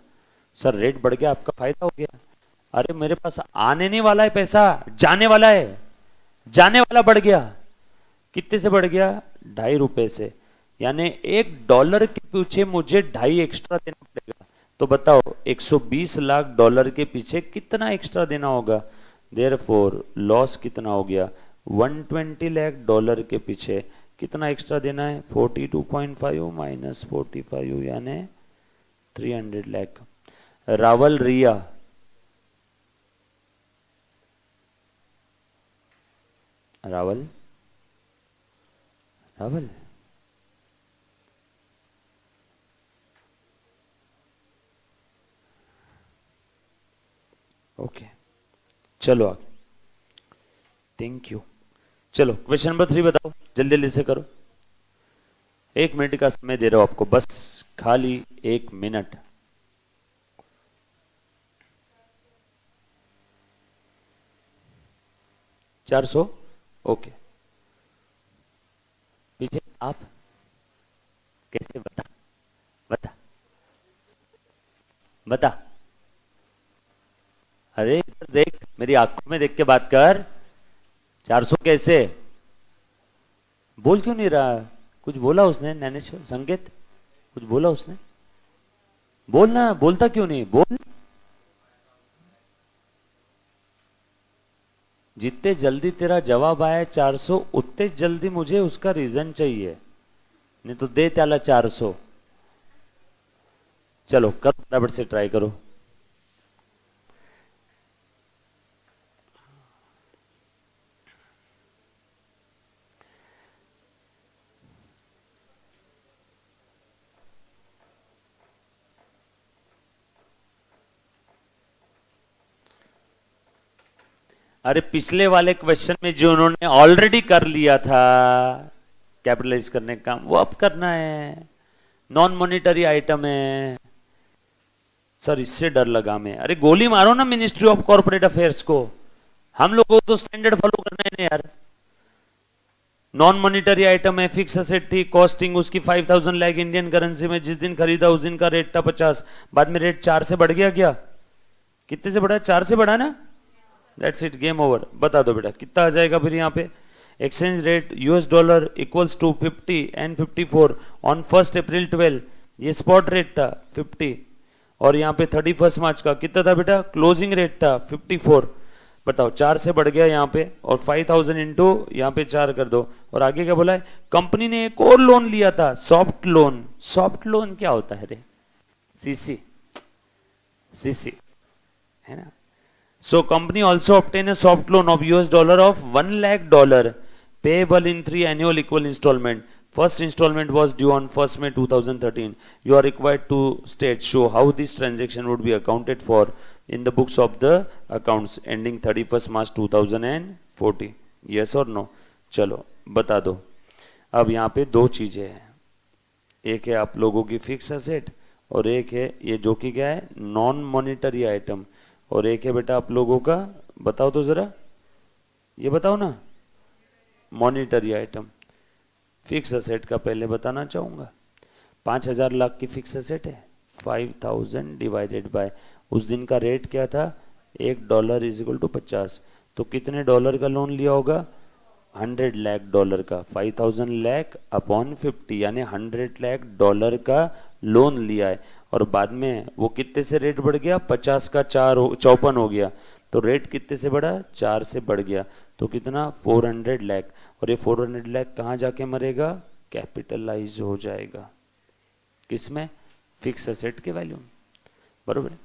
[SPEAKER 1] सर रेट बढ़ गया, आपका फायदा हो गया। अरे मेरे पास आने नहीं वाला है पैसा, जाने वाला है। जाने वाला बढ़ गया। कितने से बढ़ गया? ₹2.5 से। यानी $1 के पीछे मुझे 2.5 एक्स्ट्रा देना पड़ेगा। तो बताओ 120 लाख डॉलर के पीछे कितना एक्स्ट्रा देना होगा? देयरफॉर लॉस कितना हो गया? 120 लाख डॉलर के पीछे कितना एक्स्ट्रा देना है? 42.5 माइनस 45 यानी 300 लाख। रावल रिया, रावल रावल ओके, चलो आगे। Thank you. चलो क्वेश्चन नंबर 3 बताओ, जल्दी जल्दी से करो। 1 मिनट का समय दे रहा हूं आपको, बस खाली 1 मिनट। $400। ओके, पीछे आप कैसे? बता बता बता। अरे इधर देख, मेरी आंखों में देख के बात कर। 400 कैसे? बोल क्यों नहीं रहा? कुछ बोला उसने? ज्ञानेश्वर, संकेत, कुछ बोला उसने? बोलना, बोलता क्यों नहीं? बोल। जितने जल्दी तेरा जवाब आया 400, उतने जल्दी मुझे उसका रीजन चाहिए, नहीं तो दे त्याला 400। चलो करो, फटाफट से ट्राई करो। अरे पिछले वाले क्वेश्चन में जो उन्होंने ऑलरेडी कर लिया था कैपिटलाइज करने का काम, वो अब करना है। नॉन मॉनिटरी आइटम है। सर इससे डर लगा मैं। अरे गोली मारो ना मिनिस्ट्री ऑफ कॉर्पोरेट अफेयर्स को। हम लोगों को तो स्टैंडर्ड फॉलो करना है ना यार। नॉन मॉनिटरी आइटम है, फिक्स असेट थी, कॉस्टिंग उसकी 5000 लाख इंडियन करेंसी में, जिस दिन खरीदा उस दिन का रेट था 50, बाद में रेट 4 से बढ़ गया। क्या कितने से बढ़ा? 4 से बढ़ा ना। That's it, game over. बता दो बेटा कितना आ जाएगा फिर यहाँ पे। Exchange rate $US equals to 50 and 54 ऑन 1 अप्रैल 12। ये स्पॉट रेट था 50, और यहाँ पे 31 मार्च का कितना था बेटा? क्लोजिंग रेट था 54। बताओ 4 से बढ़ गया यहाँ पे, और 5000 इंटू यहाँ पे 4 कर दो। और आगे क्या बोला है? कंपनी ने एक और लोन लिया था, सॉफ्ट लोन। सॉफ्ट लोन क्या होता है रे? सीसी, सीसी है ना. So company also obtain a soft loan of US dollar of $1 lakh payable in 3 annual equal installment. First installment was due on 1st May 2013. You are required to show how this transaction would be accounted for in the books of the accounts ending 31st March 2040. Yes or no? चलो बता दो. अब यहाँ पे दो चीजें हैं, एक है आप लोगों की फिक्स एसेट और एक है ये जो कि क्या है नॉन मॉनिटरी आइटम, और एक है बेटा आप लोगों का, बताओ तो जरा, ये बताओ ना, मॉनिटरी आइटम. फिक्स एसेट का पहले बताना चाहूँगा. 5,000 लाख की फिक्स एसेट है, 5,000 डिवाइडेड बाय उस दिन का रेट क्या था, $1 इज इक्वल टू 50. तो कितने डॉलर का लोन लिया होगा, $100 लाख का. 5,000 लाख अपॉन 50 यानी $100 लाख का लोन लिया है, और बाद में वो कितने से रेट बढ़ गया, 50 का 54 हो गया, तो रेट कितने से बढ़ा, 4 से बढ़ गया, तो कितना 400 लाख. और ये 400 लाख कहाँ जाके मरेगा, कैपिटलाइज हो जाएगा, किसमें, फिक्स एसेट के वैल्यू में. बरोबर है.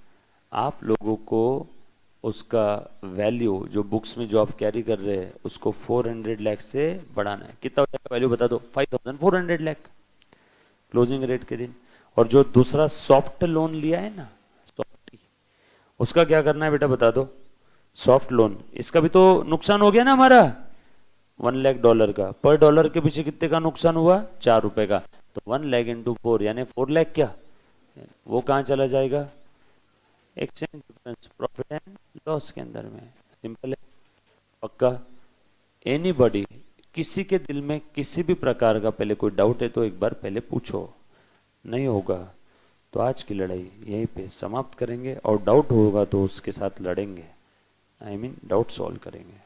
[SPEAKER 1] आप लोगों को उसका वैल्यू जो बुक्स में जो आप कैरी कर रहे हैं उसको 400 लाख से बढ़ाना है. कितना हो जाएगा वैल्यू बता दो, 5,400 लाख क्लोजिंग रेट के दिन. और जो दूसरा सॉफ्ट लोन लिया है ना, सॉफ्ट, उसका क्या करना है बेटा बता दो. सॉफ्ट लोन, इसका भी तो नुकसान हो गया ना हमारा, $1 लाख का. पर डॉलर के पीछे कितने का नुकसान हुआ, 4 रुपए का. तो 1 लाख इंटू 4 यानी 4 लाख, क्या वो कहाँ चला जाएगा, exchange difference profit and loss के अंदर में. सिंपल है, पक्का. एनीबॉडी, किसी के दिल में किसी भी प्रकार का पहले कोई डाउट है तो एक बार पहले पूछो, नहीं होगा तो आज की लड़ाई यहीं पे समाप्त करेंगे, और डाउट होगा तो उसके साथ लड़ेंगे, आई मीन डाउट सॉल्व करेंगे.